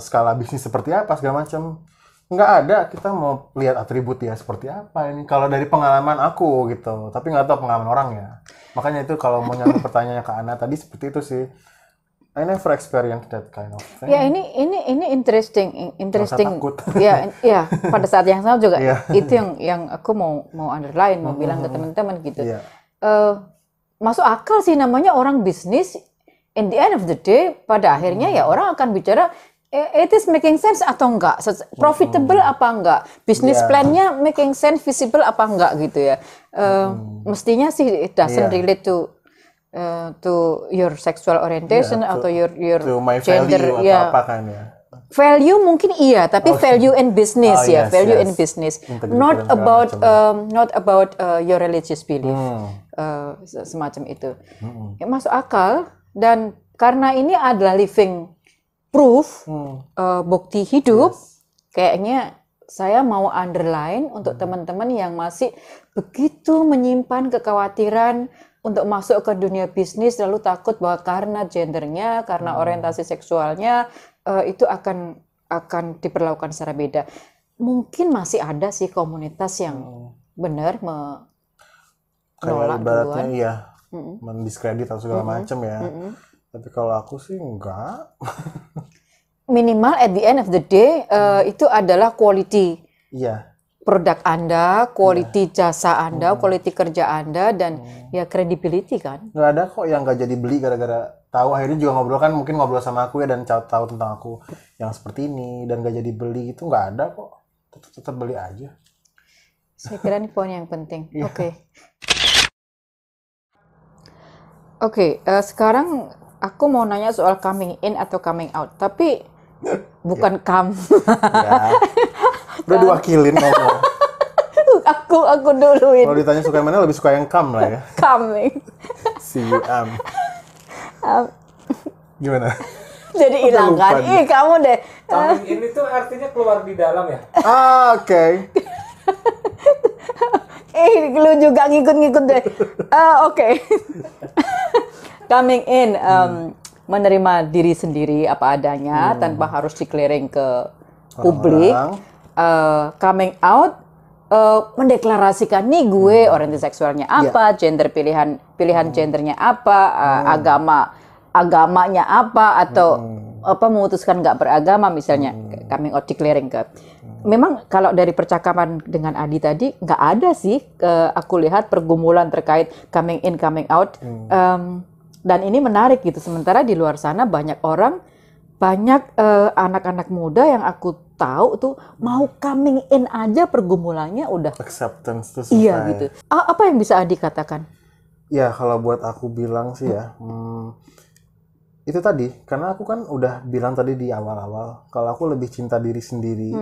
skala bisnis seperti apa segala macam, nggak ada. Kita mau lihat atribut dia seperti apa ini. Kalau dari pengalaman aku gitu, tapi nggak tahu pengalaman orang ya. Makanya itu kalau mau nyambung pertanyaannya ke Ana tadi seperti itu sih. I never experienced that kind of thing. ya ini interesting. takut. Ya, pada saat yang sama juga Iya. itu yang aku mau underline, mau bilang ke teman-teman gitu. Iya. Masuk akal sih, namanya orang bisnis. In the end of the day, pada akhirnya ya orang akan bicara it is making sense atau enggak, profitable apa enggak, business Yeah. plan-nya making sense, visible apa enggak gitu ya. Mestinya sih it doesn't Yeah. relate to your sexual orientation Yeah, atau your To my gender value atau ya. apa kan ya. Value mungkin iya, tapi value in business Oh, ya, yes, value yes. in business, Integrity not dan segala about macam. not about your religious belief, semacam itu. Ya, masuk akal, dan karena ini adalah living proof, bukti hidup, kayaknya saya mau underline untuk teman-teman yang masih begitu menyimpan kekhawatiran untuk masuk ke dunia bisnis, lalu takut bahwa karena gendernya, karena orientasi seksualnya itu akan diperlakukan secara beda. Mungkin masih ada sih komunitas yang benar Kayak menolak ibaratnya duluan. iya, mendiskredit atau segala macam ya. Tapi kalau aku sih enggak. Minimal at the end of the day itu adalah quality Iya. produk Anda, quality jasa Anda, quality kerja Anda, dan ya credibility kan. Nggak ada kok yang nggak jadi beli gara-gara tahu. Akhirnya juga ngobrol kan, mungkin ngobrol sama aku ya dan tahu tentang aku yang seperti ini dan nggak jadi beli itu nggak ada kok. Tetap beli aja. Saya kira ini poin yang penting. Oke. Oke, sekarang aku mau nanya soal coming in atau coming out, tapi bukan come. Ya. Udah diwakilin ngomong. aku duluin Kalau ditanya suka yang mana, lebih suka yang come lah ya. coming. See you Gimana? Jadi hilang lupa kan? dia. Ih, kamu deh. Coming in itu artinya keluar di dalam ya? Oke. Lu juga ngikut-ngikut deh. Oke. Coming in, menerima diri sendiri apa adanya tanpa harus declaring ke publik. Orang-orang. Coming out, mendeklarasikan nih gue orientasi seksualnya apa, gender pilihan gendernya apa, agamanya apa, atau memutuskan nggak beragama misalnya, coming out declaring ke. Memang kalau dari percakapan dengan Adi tadi nggak ada sih, aku lihat pergumulan terkait coming in coming out, dan ini menarik gitu. Sementara di luar sana banyak anak-anak muda yang aku tahu tuh mau coming in aja pergumulannya udah acceptance tuh selesai. iya gitu. Apa yang bisa Adi katakan? Ya kalau buat aku bilang sih ya, itu tadi, karena aku kan udah bilang tadi di awal-awal kalau aku lebih cinta diri sendiri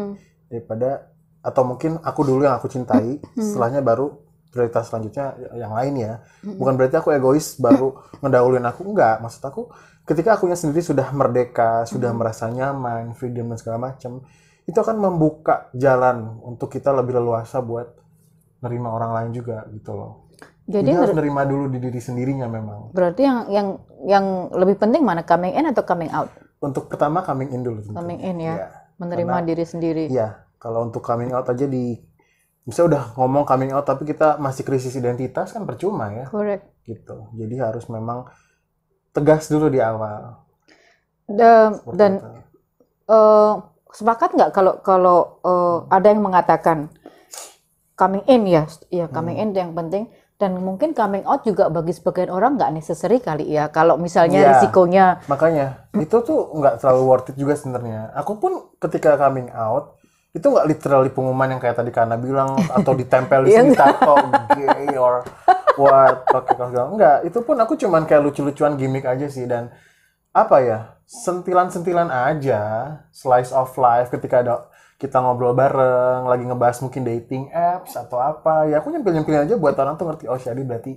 daripada, atau mungkin aku dulu yang aku cintai, setelahnya baru prioritas selanjutnya yang lain ya. Bukan berarti aku egois baru ngedahuluin aku, enggak. Maksud aku ketika akunya sendiri sudah merdeka, sudah merasa nyaman, freedom dan segala macam, itu akan membuka jalan untuk kita lebih leluasa buat nerima orang lain juga gitu loh. Jadi harus nerima dulu di diri sendirinya memang. Berarti yang lebih penting mana, coming in atau coming out? Untuk pertama coming in dulu. Coming in ya, Iya. menerima Karena, diri sendiri. Iya, kalau untuk coming out aja misalnya udah ngomong coming out tapi kita masih krisis identitas kan percuma ya. Correct. Gitu. Jadi harus memang tegas dulu di awal. Dan sepakat nggak kalau ada yang mengatakan coming in ya coming in yang penting, dan mungkin coming out juga bagi sebagian orang nggak necessary kali ya, kalau misalnya Iya. risikonya. Makanya itu tuh nggak terlalu worth it juga sebenarnya. Aku pun ketika coming out itu nggak literally pengumuman yang kayak tadi Kana bilang atau ditempel di sini tato gay or what, pakai kaos galang. Enggak, itu pun aku cuman kayak lucu-lucuan gimmick aja sih, dan apa ya, sentilan-sentilan aja, slice of life ketika ada kita ngobrol bareng, lagi ngebahas mungkin dating apps atau apa, ya aku nyempil-nyempilin aja buat orang tuh ngerti, oh Syadi berarti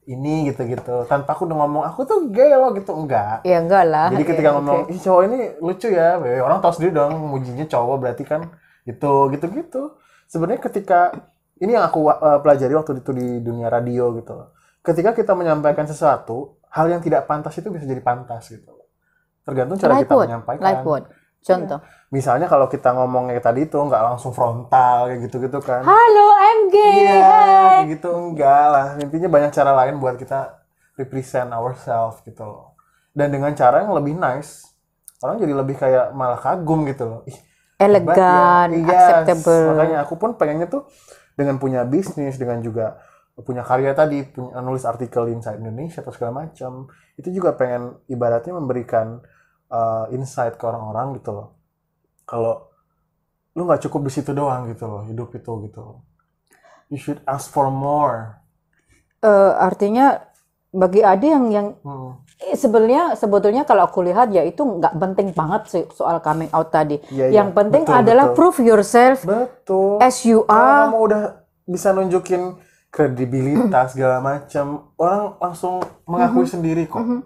ini gitu-gitu, tanpa aku udah ngomong aku tuh gay loh gitu, enggak. Ya enggak lah. Jadi ketika ngomong, ih cowok ini lucu ya, orang tahu sendiri dong, mujinya cowok berarti kan gitu-gitu. Sebenarnya ketika, ini yang aku pelajari waktu itu di dunia radio gitu loh. Ketika kita menyampaikan sesuatu, hal yang tidak pantas itu bisa jadi pantas gitu. Tergantung cara kita menyampaikan. Like what? Contoh. Misalnya kalau kita ngomong kayak tadi itu nggak langsung frontal kayak gitu-gitu kan. Halo, I'm gay. Iya, Hey. kayak gitu enggak lah. Intinya banyak cara lain buat kita represent ourselves gitu loh. Dan dengan cara yang lebih nice, orang jadi lebih kayak malah kagum gitu loh. Ih, Elegan, hebat ya. acceptable. Makanya aku pun pengennya tuh dengan punya bisnis, dengan juga punya karya tadi, punya nulis artikel di Inside Indonesia atau segala macam, itu juga pengen ibaratnya memberikan insight ke orang-orang gitu loh. Kalau lu nggak cukup di situ doang gitu loh, hidup itu gitu loh. You should ask for more. Artinya bagi Adi yang sebetulnya kalau aku lihat ya itu nggak penting banget sih soal coming out tadi. Iya, yang penting betul, adalah betul. prove yourself Betul. as you Kalau are. kamu udah bisa nunjukin kredibilitas segala macam, orang langsung mengakui sendiri kok.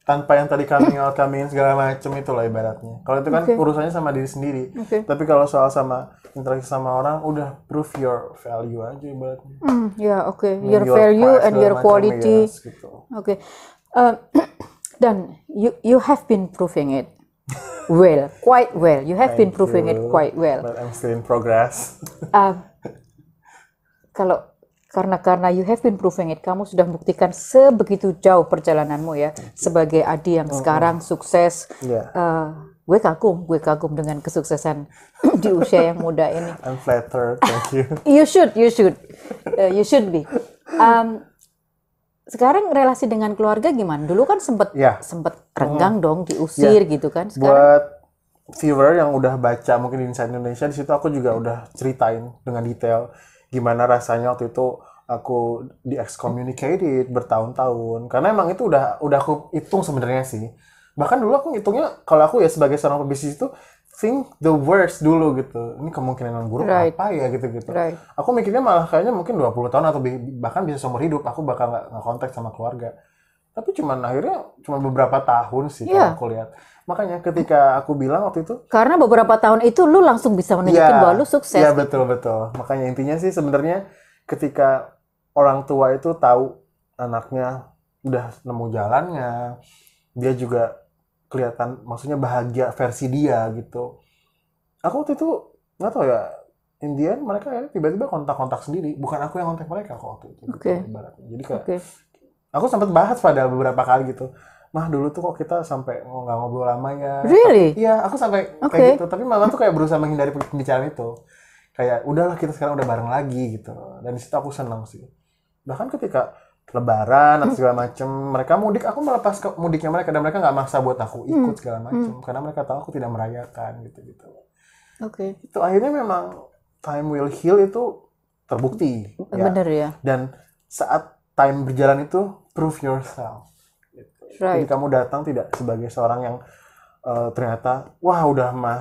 Tanpa yang tadi coming out, coming in segala macam itulah ibaratnya. Kalau itu kan urusannya sama diri sendiri. Tapi kalau soal sama interaksi sama orang, udah prove your value aja ibaratnya. Ya, oke. Your value price and segala your macam, quality. yes, gitu. Oke. Dan you have been proving it well, quite well. You have been Thank proving it you. quite well. But I'm still in progress. Karena you have been proving it, kamu sudah membuktikan sebegitu jauh perjalananmu ya sebagai Adi yang sekarang sukses. Yeah. Gue kagum dengan kesuksesan di usia yang muda ini. I'm flattered, thank you. You should be. Sekarang relasi dengan keluarga gimana? Dulu kan sempet renggang dong, diusir gitu kan. Sekarang Buat viewer yang udah baca mungkin di Inside Indonesia, di situ aku juga udah ceritain dengan detail gimana rasanya waktu itu aku di excommunicated bertahun-tahun, karena emang itu udah aku hitung sebenarnya sih. Bahkan dulu aku hitungnya, kalau aku ya sebagai seorang pebisnis itu think the worst dulu gitu, ini kemungkinan yang buruk apa ya gitu-gitu. Aku mikirnya malah kayaknya mungkin 20 tahun atau bahkan bisa seumur hidup aku bakal nggak kontak sama keluarga. Tapi akhirnya beberapa tahun sih kalau aku lihat. Makanya ketika aku bilang waktu itu, karena beberapa tahun itu lu langsung bisa menunjukkan bahwa lu sukses. Iya, betul. Makanya intinya sih sebenarnya ketika orang tua itu tahu anaknya udah nemu jalannya, dia juga kelihatan maksudnya bahagia versi dia gitu. Aku waktu itu nggak tahu ya, in the end mereka akhirnya tiba-tiba kontak-kontak sendiri, bukan aku yang kontak mereka kok waktu itu. Oke. Gitu, ibaratnya. Jadi kayak Oke. aku sempat bahas pada beberapa kali gitu. Mah dulu tuh kok kita sampai nggak ngobrol lama ya. Really? Iya, aku sampai Oke. kayak gitu. Tapi mama tuh kayak berusaha menghindari pembicaraan itu. Kayak udahlah kita sekarang udah bareng lagi gitu. Dan di situ aku senang sih. Bahkan ketika Lebaran atau segala macem, mereka mudik, aku melepas mudiknya mereka dan mereka nggak maksa buat aku ikut segala macem. Karena mereka tahu aku tidak merayakan gitu-gitu. Oke. Itu akhirnya memang time will heal itu terbukti. Ya. Bener ya. Dan saat time berjalan itu prove yourself. Jadi Right. kamu datang tidak sebagai seorang yang ternyata wah udah mah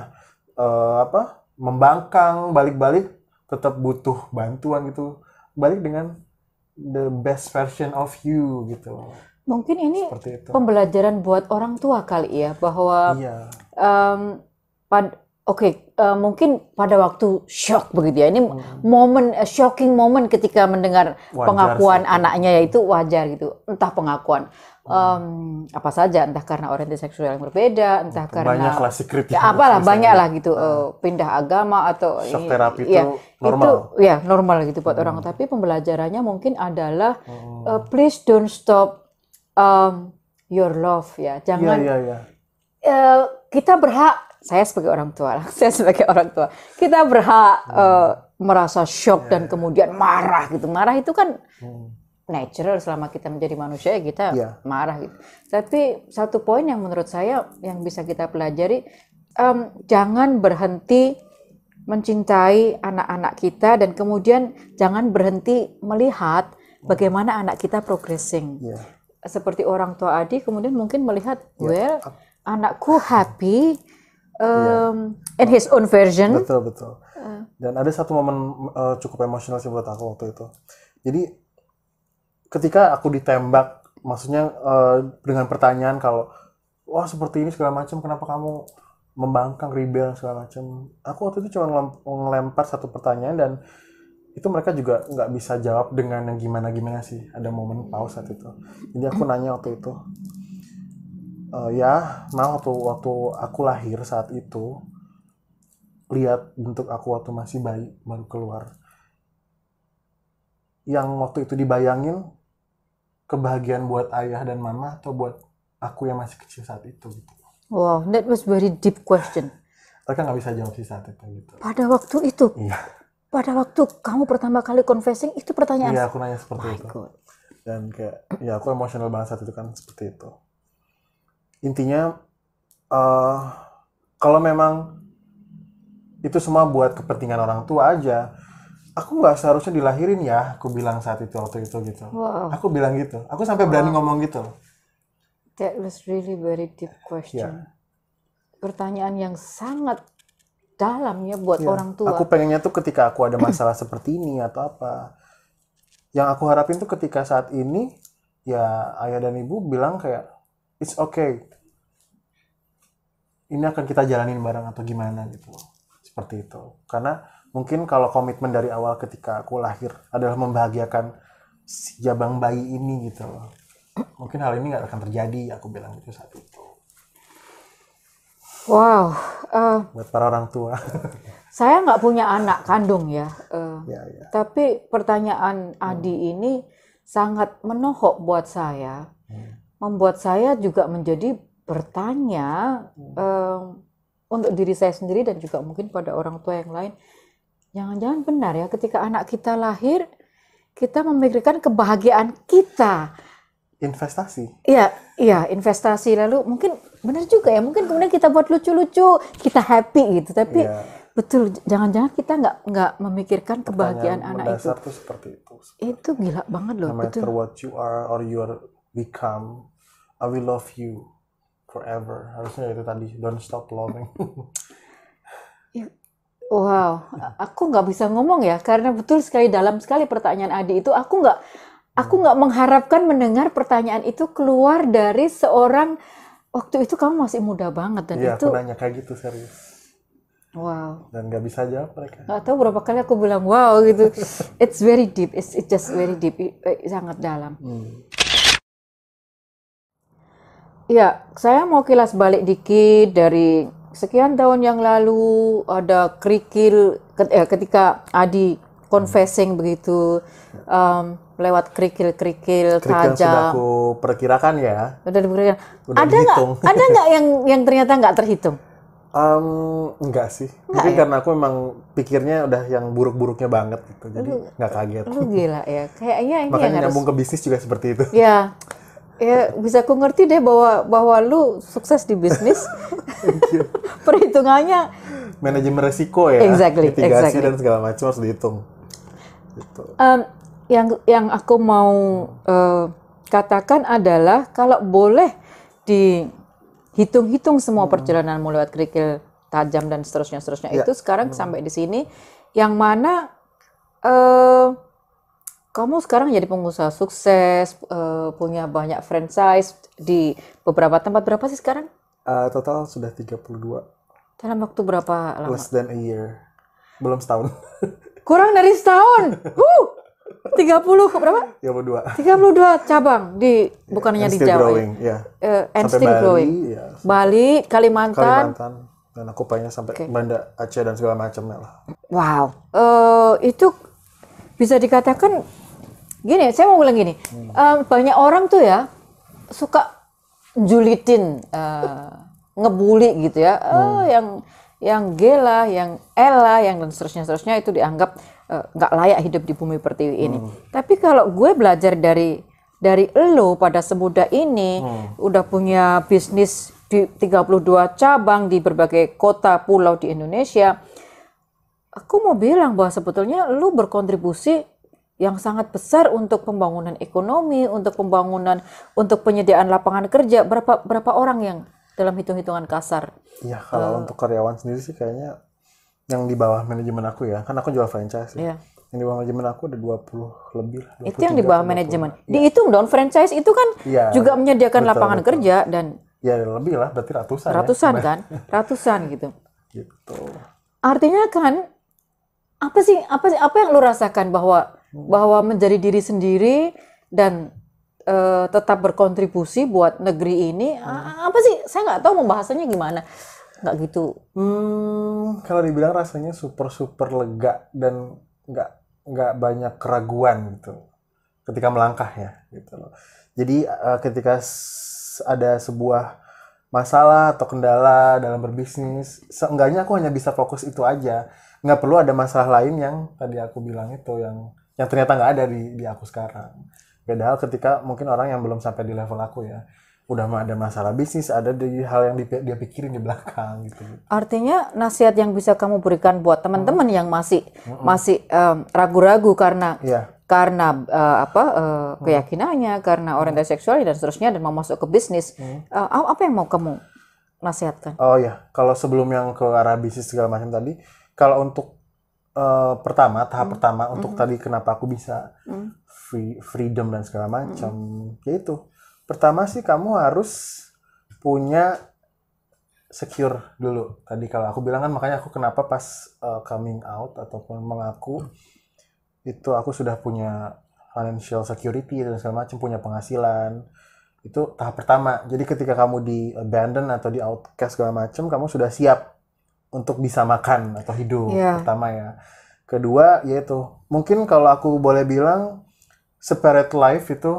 membangkang balik-balik tetap butuh bantuan gitu. Balik dengan the best version of you gitu. Mungkin ini Seperti itu. pembelajaran buat orang tua kali ya, bahwa Iya. mungkin pada waktu shock begitu ya. Ini momen shocking moment ketika mendengar Wajar pengakuan sih. anaknya, yaitu wajar gitu. Entah pengakuan apa saja, entah karena orientasi seksual yang berbeda, entah Banyak karena lah secret ya apalah, banyak lah gitu, pindah agama atau Shock terapi itu ya, normal. itu ya normal gitu buat orang. Tapi pembelajarannya mungkin adalah please don't stop your love ya. Jangan Iya. kita berhak, saya sebagai orang tua, kita berhak merasa shock dan kemudian marah gitu. Marah itu kan natural, selama kita menjadi manusia ya kita Iya. marah gitu. Tapi satu poin yang menurut saya yang bisa kita pelajari, jangan berhenti mencintai anak-anak kita dan kemudian jangan berhenti melihat bagaimana anak kita progressing. Iya. Seperti orang tua Adi kemudian mungkin melihat, well, anakku happy in his own version. Betul. Dan ada satu momen cukup emosional sih buat aku waktu itu. Jadi ketika aku ditembak, maksudnya dengan pertanyaan kalau wah seperti ini segala macam, kenapa kamu membangkang, rebel segala macam. Aku waktu itu cuma ngelempar satu pertanyaan dan itu mereka juga nggak bisa jawab dengan yang gimana sih. Ada momen pause saat itu. Jadi aku nanya waktu itu, waktu aku lahir saat itu, lihat bentuk aku waktu masih bayi baru keluar. Yang waktu itu dibayangin kebahagiaan buat ayah dan mama atau buat aku yang masih kecil saat itu gitu. Wow, that was very deep question. Mereka nggak bisa jawab sih saat itu gitu. Pada waktu itu, Iya. pada waktu kamu pertama kali confessing, itu pertanyaan. Iya, aku nanya seperti My itu. God. Dan kayak, ya aku emosional banget saat itu kan seperti itu. Intinya, kalau memang itu semua buat kepentingan orang tua aja, aku nggak seharusnya dilahirin ya, aku bilang saat itu waktu itu gitu. Wow. Aku bilang gitu. Aku sampai berani ngomong gitu. That was really very deep question. Ya. Pertanyaan yang sangat dalam ya buat Ya, orang tua. aku pengennya tuh ketika aku ada masalah seperti ini atau apa, yang aku harapin tuh ketika saat ini ya ayah dan ibu bilang kayak it's okay, ini akan kita jalanin bareng atau gimana gitu, seperti itu. Karena mungkin kalau komitmen dari awal ketika aku lahir adalah membahagiakan si jabang bayi ini gitu loh, mungkin hal ini nggak akan terjadi, aku bilang gitu saat itu. Wow, Buat para orang tua. saya nggak punya anak kandung ya. Ya. Tapi pertanyaan Adi ini sangat menohok buat saya, membuat saya juga menjadi bertanya untuk diri saya sendiri dan juga mungkin pada orang tua yang lain. Jangan-jangan benar ya ketika anak kita lahir, kita memikirkan kebahagiaan kita. Investasi. Iya, investasi. Lalu mungkin benar juga ya, mungkin kemudian kita buat lucu-lucu, kita happy gitu. Tapi Iya. betul, jangan-jangan kita nggak memikirkan kebahagiaan Pertanyaan anak itu. mendasar tuh seperti itu. Itu gila banget loh, No matter betul. what you are or you are become, I will love you forever. Harusnya itu tadi, don't stop loving. Wow, aku nggak bisa ngomong ya, karena betul sekali, dalam sekali pertanyaan Adi itu. Aku nggak mengharapkan mendengar pertanyaan itu keluar dari seorang, waktu itu kamu masih muda banget dan Iya, itu, aku nanya kayak gitu serius. wow. Dan gak bisa jawab mereka. Nggak tahu berapa kali aku bilang wow gitu. It's very deep, it's just very deep, sangat dalam. Ya, saya mau kilas balik dikit dari sekian tahun yang lalu, ada kerikil ketika Adi confessing begitu lewat kerikil-kerikil Kerikil sudah tajam. aku perkirakan ya. Udah diberikan. Udah Ada nggak? dihitung. Ada nggak yang ternyata nggak terhitung? Enggak sih. Enggak Mungkin ya? karena aku memang pikirnya udah yang buruk-buruknya banget gitu. Jadi nggak kaget. Lu gila ya. Kayaknya ini Makanya yang harus. nyambung ke bisnis juga seperti itu. Ya, bisa aku ngerti deh bahwa lu sukses di bisnis. Perhitungannya Manajemen resiko ya. Exactly, Mitigasi exactly. dan segala macam harus dihitung. Gitu. yang aku mau katakan adalah kalau boleh dihitung-hitung semua perjalanan lewat kerikil tajam dan seterusnya Ya. itu sekarang sampai di sini, yang mana kamu sekarang jadi pengusaha sukses, punya banyak franchise di beberapa tempat. Berapa sih sekarang? Total sudah 32. Dalam waktu berapa lama? Less than a year. Belum setahun. Kurang dari setahun. 30 berapa? 32. 32 cabang di bukan hanya And di still Jawa growing, ya. ya. And Sampai still Bali, growing. ya. Bali, Kalimantan. Dan aku pengen sampai Oke. Banda Aceh dan segala macamnya lah. Wow. Itu bisa dikatakan gini, saya mau bilang gini. Banyak orang tuh ya suka julitin, ngebully gitu ya. Yang Gela, yang Ella, yang dan seterusnya itu dianggap nggak layak hidup di bumi pertiwi ini. Tapi kalau gue belajar dari elo pada semuda ini, udah punya bisnis di 32 cabang di berbagai kota pulau di Indonesia, aku mau bilang bahwa sebetulnya lu berkontribusi yang sangat besar untuk pembangunan ekonomi, untuk penyediaan lapangan kerja. Berapa orang yang dalam hitung-hitungan kasar? Iya, kalau untuk karyawan sendiri sih kayaknya yang di bawah manajemen aku ya. Kan aku jual franchise ya. Iya. Yang di bawah manajemen aku ada 20 lebih lah. Itu yang di 23 bawah atau 20. manajemen. Iya. Dihitung dong, franchise itu kan Iya, juga menyediakan betul, lapangan betul. kerja dan Ya lebih lah, berarti ratusan. ratusan ya. kan, ratusan gitu. Gitu. Artinya kan apa yang lu rasakan bahwa menjadi diri sendiri dan tetap berkontribusi buat negeri ini, apa sih? Saya nggak tahu membahasanya gimana. Nggak gitu. Kalau dibilang rasanya super lega dan nggak banyak keraguan gitu ketika melangkah ya gitu loh. Jadi ketika ada sebuah masalah atau kendala dalam berbisnis, seenggaknya aku hanya bisa fokus itu aja. Nggak perlu ada masalah lain yang tadi aku bilang itu yang ternyata nggak ada di aku sekarang. Padahal ketika mungkin orang yang belum sampai di level aku ya, udah ada masalah bisnis, ada di hal yang dia pikirin di belakang gitu. Artinya nasihat yang bisa kamu berikan buat teman-teman yang masih ragu-ragu karena Iya. keyakinannya, karena orientasi seksual dan seterusnya, dan mau masuk ke bisnis, apa yang mau kamu nasihatkan? Oh ya, kalau sebelum yang ke arah bisnis segala macam tadi, kalau untuk tahap pertama untuk tadi kenapa aku bisa freedom dan segala macam, yaitu pertama sih kamu harus punya secure dulu. Tadi kalau aku bilang kan, makanya aku kenapa pas coming out ataupun mengaku itu aku sudah punya financial security dan segala macam, punya penghasilan. Itu tahap pertama. Jadi ketika kamu di abandon atau di outcast segala macam, kamu sudah siap untuk bisa makan atau hidup. Iya. Pertama ya. Kedua yaitu mungkin kalau aku boleh bilang separate life itu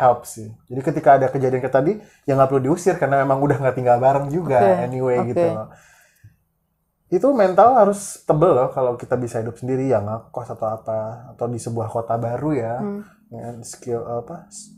help sih. Jadi ketika ada kejadian kayak tadi, ya nggak perlu diusir karena memang udah nggak tinggal bareng juga anyway gitu. Itu mental harus tebel loh kalau kita bisa hidup sendiri ya, ngekos atau apa, atau di sebuah kota baru ya, dengan skill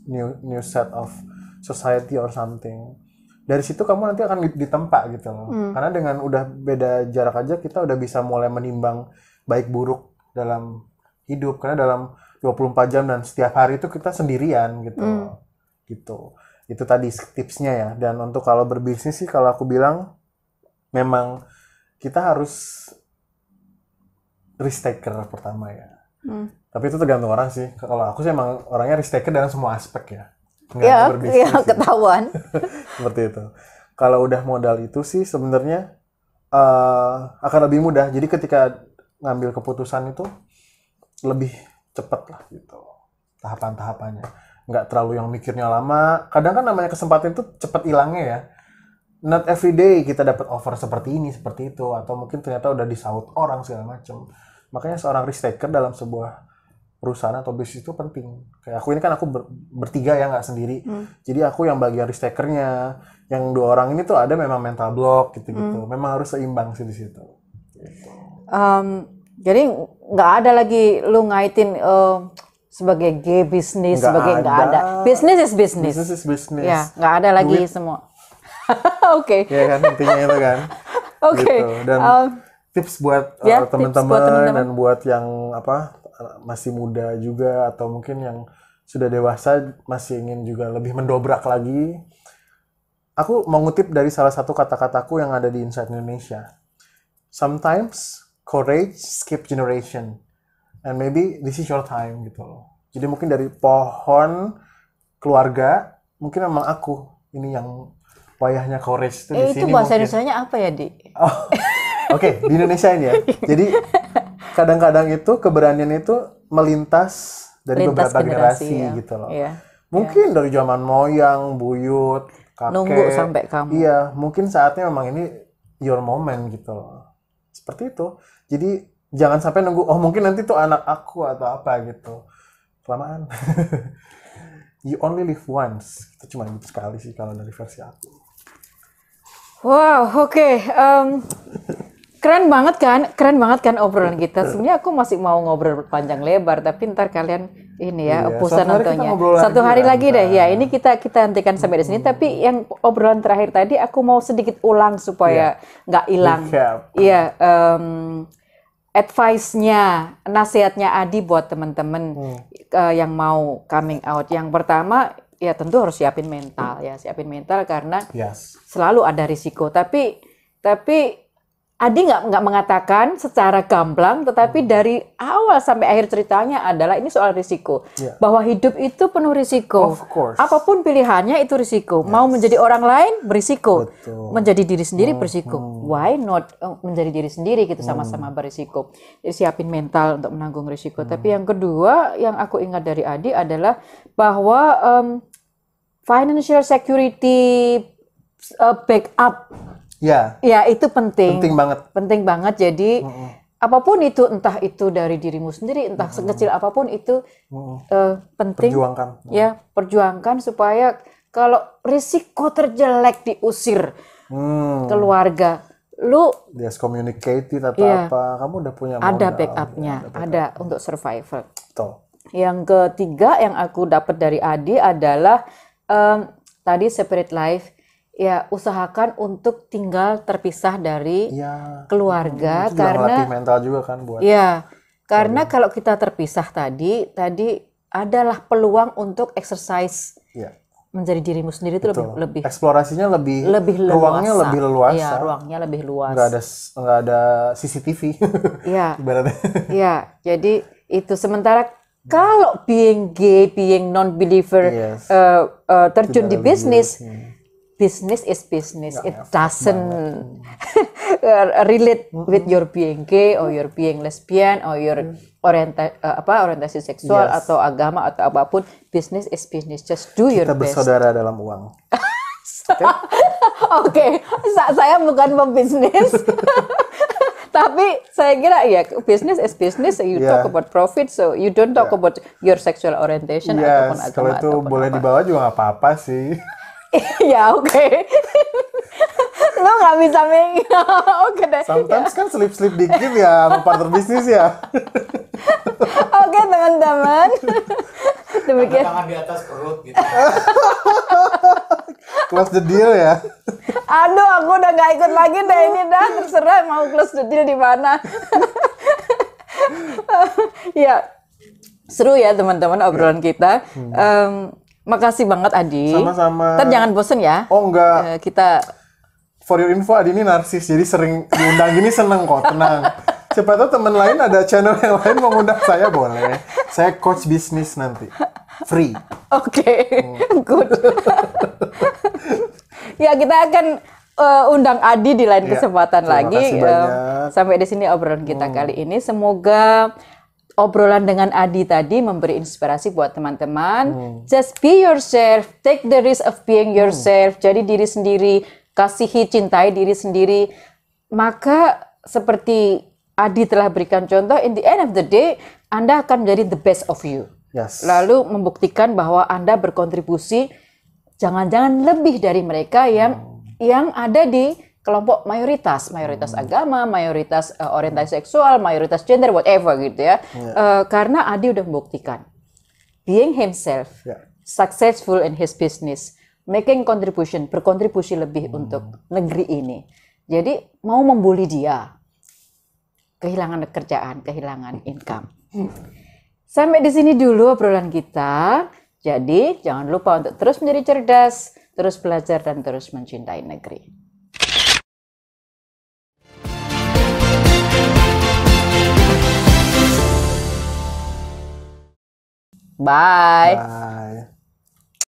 new set of society or something. Dari situ kamu nanti akan ditempa gitu loh. Karena dengan udah beda jarak aja kita udah bisa mulai menimbang baik buruk dalam hidup, karena dalam 24 jam dan setiap hari itu kita sendirian gitu. Gitu. Itu tadi tipsnya ya. Dan untuk kalau berbisnis sih kalau aku bilang memang kita harus risk taker pertama ya. Tapi itu tergantung orang sih. Kalau aku sih emang orangnya risk taker dalam semua aspek ya. Ya, berbisnis sih. ketahuan. Seperti itu. Kalau udah modal itu sih sebenarnya akan lebih mudah. Jadi ketika ngambil keputusan itu lebih cepat lah gitu. Tahapan-tahapannya. Nggak terlalu yang mikirnya lama. Kadang kan namanya kesempatan itu cepat hilangnya ya. not every day kita dapat offer seperti ini, seperti itu, atau mungkin ternyata udah disaut orang segala macam. Makanya seorang risk taker dalam sebuah perusahaan atau bisnis itu penting. Kayak aku ini kan aku bertiga ya, nggak sendiri. Jadi aku yang bagian risk takernya, yang 2 orang ini tuh ada memang mental block gitu-gitu. Memang harus seimbang sih di situ. Gitu. Jadi nggak ada lagi lu ngaitin sebagai gay bisnis, sebagai nggak ada. Business is business. Business is business. Ya, nggak ada lagi Duit. semua. Oke. Ya kan, intinya itu kan. Oke. Gitu. Dan tips buat ya, tips buat teman-teman teman-teman. dan buat yang masih muda juga, atau mungkin yang sudah dewasa masih ingin juga lebih mendobrak lagi. Aku mau ngutip dari salah satu kata-kataku yang ada di Inside Indonesia. Sometimes courage skip generation, and maybe this is your time gitu loh. Jadi mungkin dari pohon keluarga, mungkin memang aku ini yang wayahnya courage itu di Itu sini bahasa mungkin. Indonesianya apa ya, Di? Oh, Oke, di Indonesia ini ya. Jadi kadang-kadang itu keberanian itu melintas dari Lintas beberapa generasi, generasi ya. gitu loh. Iya. Mungkin dari zaman moyang, buyut, kakek. Nunggu sampai kamu. Iya, mungkin saatnya memang ini your moment gitu loh. Seperti itu. Jadi jangan sampai nunggu, oh mungkin nanti tuh anak aku atau apa gitu. Kelamaan. You only live once. Itu cuma hidup sekali sih kalau dari versi aku. Wow, oke. Keren banget kan obrolan kita. Sebenarnya aku masih mau ngobrol panjang lebar, tapi ntar kalian ini ya, Iya, bosan suatu hari kita nontonnya. ngobrol Satu lagi hari ya, lagi deh. ntar. Ya, ini kita hentikan sampai di sini. Tapi yang obrolan terakhir tadi aku mau sedikit ulang supaya nggak hilang. Recap. Iya, advice-nya, nasihatnya Adi buat teman-teman yang mau coming out. Yang pertama, ya tentu harus siapin mental karena Yes. selalu ada risiko. Tapi Adi nggak mengatakan secara gamblang, tetapi dari awal sampai akhir ceritanya adalah ini soal risiko. Yeah. Bahwa hidup itu penuh risiko. Of course. Apapun pilihannya itu risiko. Mau menjadi orang lain berisiko. Betul. Menjadi diri sendiri berisiko. Why not menjadi diri sendiri gitu sama-sama berisiko. Jadi siapin mental untuk menanggung risiko. Tapi yang kedua yang aku ingat dari Adi adalah bahwa financial security backup. Ya, Ya, itu penting. penting banget. Penting banget. Jadi apapun itu, entah itu dari dirimu sendiri, entah sekecil apapun itu penting. Perjuangkan. Ya, perjuangkan supaya kalau risiko terjelek diusir keluarga, lu Dia communicated atau Iya. apa, kamu udah punya ada modal. backupnya, ada untuk survival. Betul. Yang ketiga yang aku dapat dari Adi adalah tadi separate life. Ya, usahakan untuk tinggal terpisah dari Iya. keluarga Itu juga karena ngelatih mental juga kan buat. ya, karena kalau kita terpisah tadi adalah peluang untuk exercise Iya. menjadi dirimu sendiri itu Betul. lebih Eksplorasinya lebih leluasa. ruangnya lebih leluasa. Iya, ruangnya lebih luas. Nggak ada CCTV. Iya. Ibaratnya. Iya, jadi itu sementara kalau being gay, being non-believer Yes. terjun di Tidak bisnis, religius. business is business. It doesn't relate with your being gay or your being lesbian or your orientasi seksual Yes. atau agama atau apapun. Business is business. Just do your Kita best. bersaudara dalam uang. Oke, saya bukan pembisnis. Tapi saya kira ya business is business. You Yeah. talk about profit, so you don't talk about your sexual orientation ataupun Yes, agama kalau itu ataupun boleh apa. dibawa juga nggak apa-apa sih. Ya oke. Lo nggak bisa oke deh. Sometimes kan slip-slip dikit ya sama partner bisnis ya. Oke teman-teman. Demikian. Tangan di atas perut gitu. Close the deal ya. Aduh, aku udah nggak ikut lagi deh ini dah. Terserah mau close the deal di mana. Ya, seru ya teman-teman obrolan kita. Makasih banget Adi. Sama-sama. Ntar jangan bosen ya. Oh enggak. Kita For your info, Adi ini narsis, jadi sering diundang gini seneng kok, tenang. Siapa tahu teman lain ada channel yang lain mau undang saya boleh. Saya coach bisnis nanti, free. Oke, good. Ya kita akan undang Adi di lain Ya, kesempatan terima lagi. kasih banyak. Sampai di sini obrolan kita kali ini. Semoga obrolan dengan Adi tadi memberi inspirasi buat teman-teman. Just be yourself, take the risk of being yourself. Jadi diri sendiri. kasihi, cintai diri sendiri. Maka seperti Adi telah berikan contoh, in the end of the day, Anda akan menjadi the best of you. Yes. Lalu membuktikan bahwa Anda berkontribusi jangan-jangan lebih dari mereka yang ada di kelompok mayoritas agama, mayoritas orientasi seksual, mayoritas gender, whatever gitu ya. Karena Adi udah membuktikan being himself, successful in his business, making contribution, berkontribusi lebih untuk negeri ini. Jadi mau membuli dia, kehilangan pekerjaan, kehilangan income. Sampai di sini dulu obrolan kita. Jadi jangan lupa untuk terus menjadi cerdas, terus belajar dan terus mencintai negeri. Bye. Bye.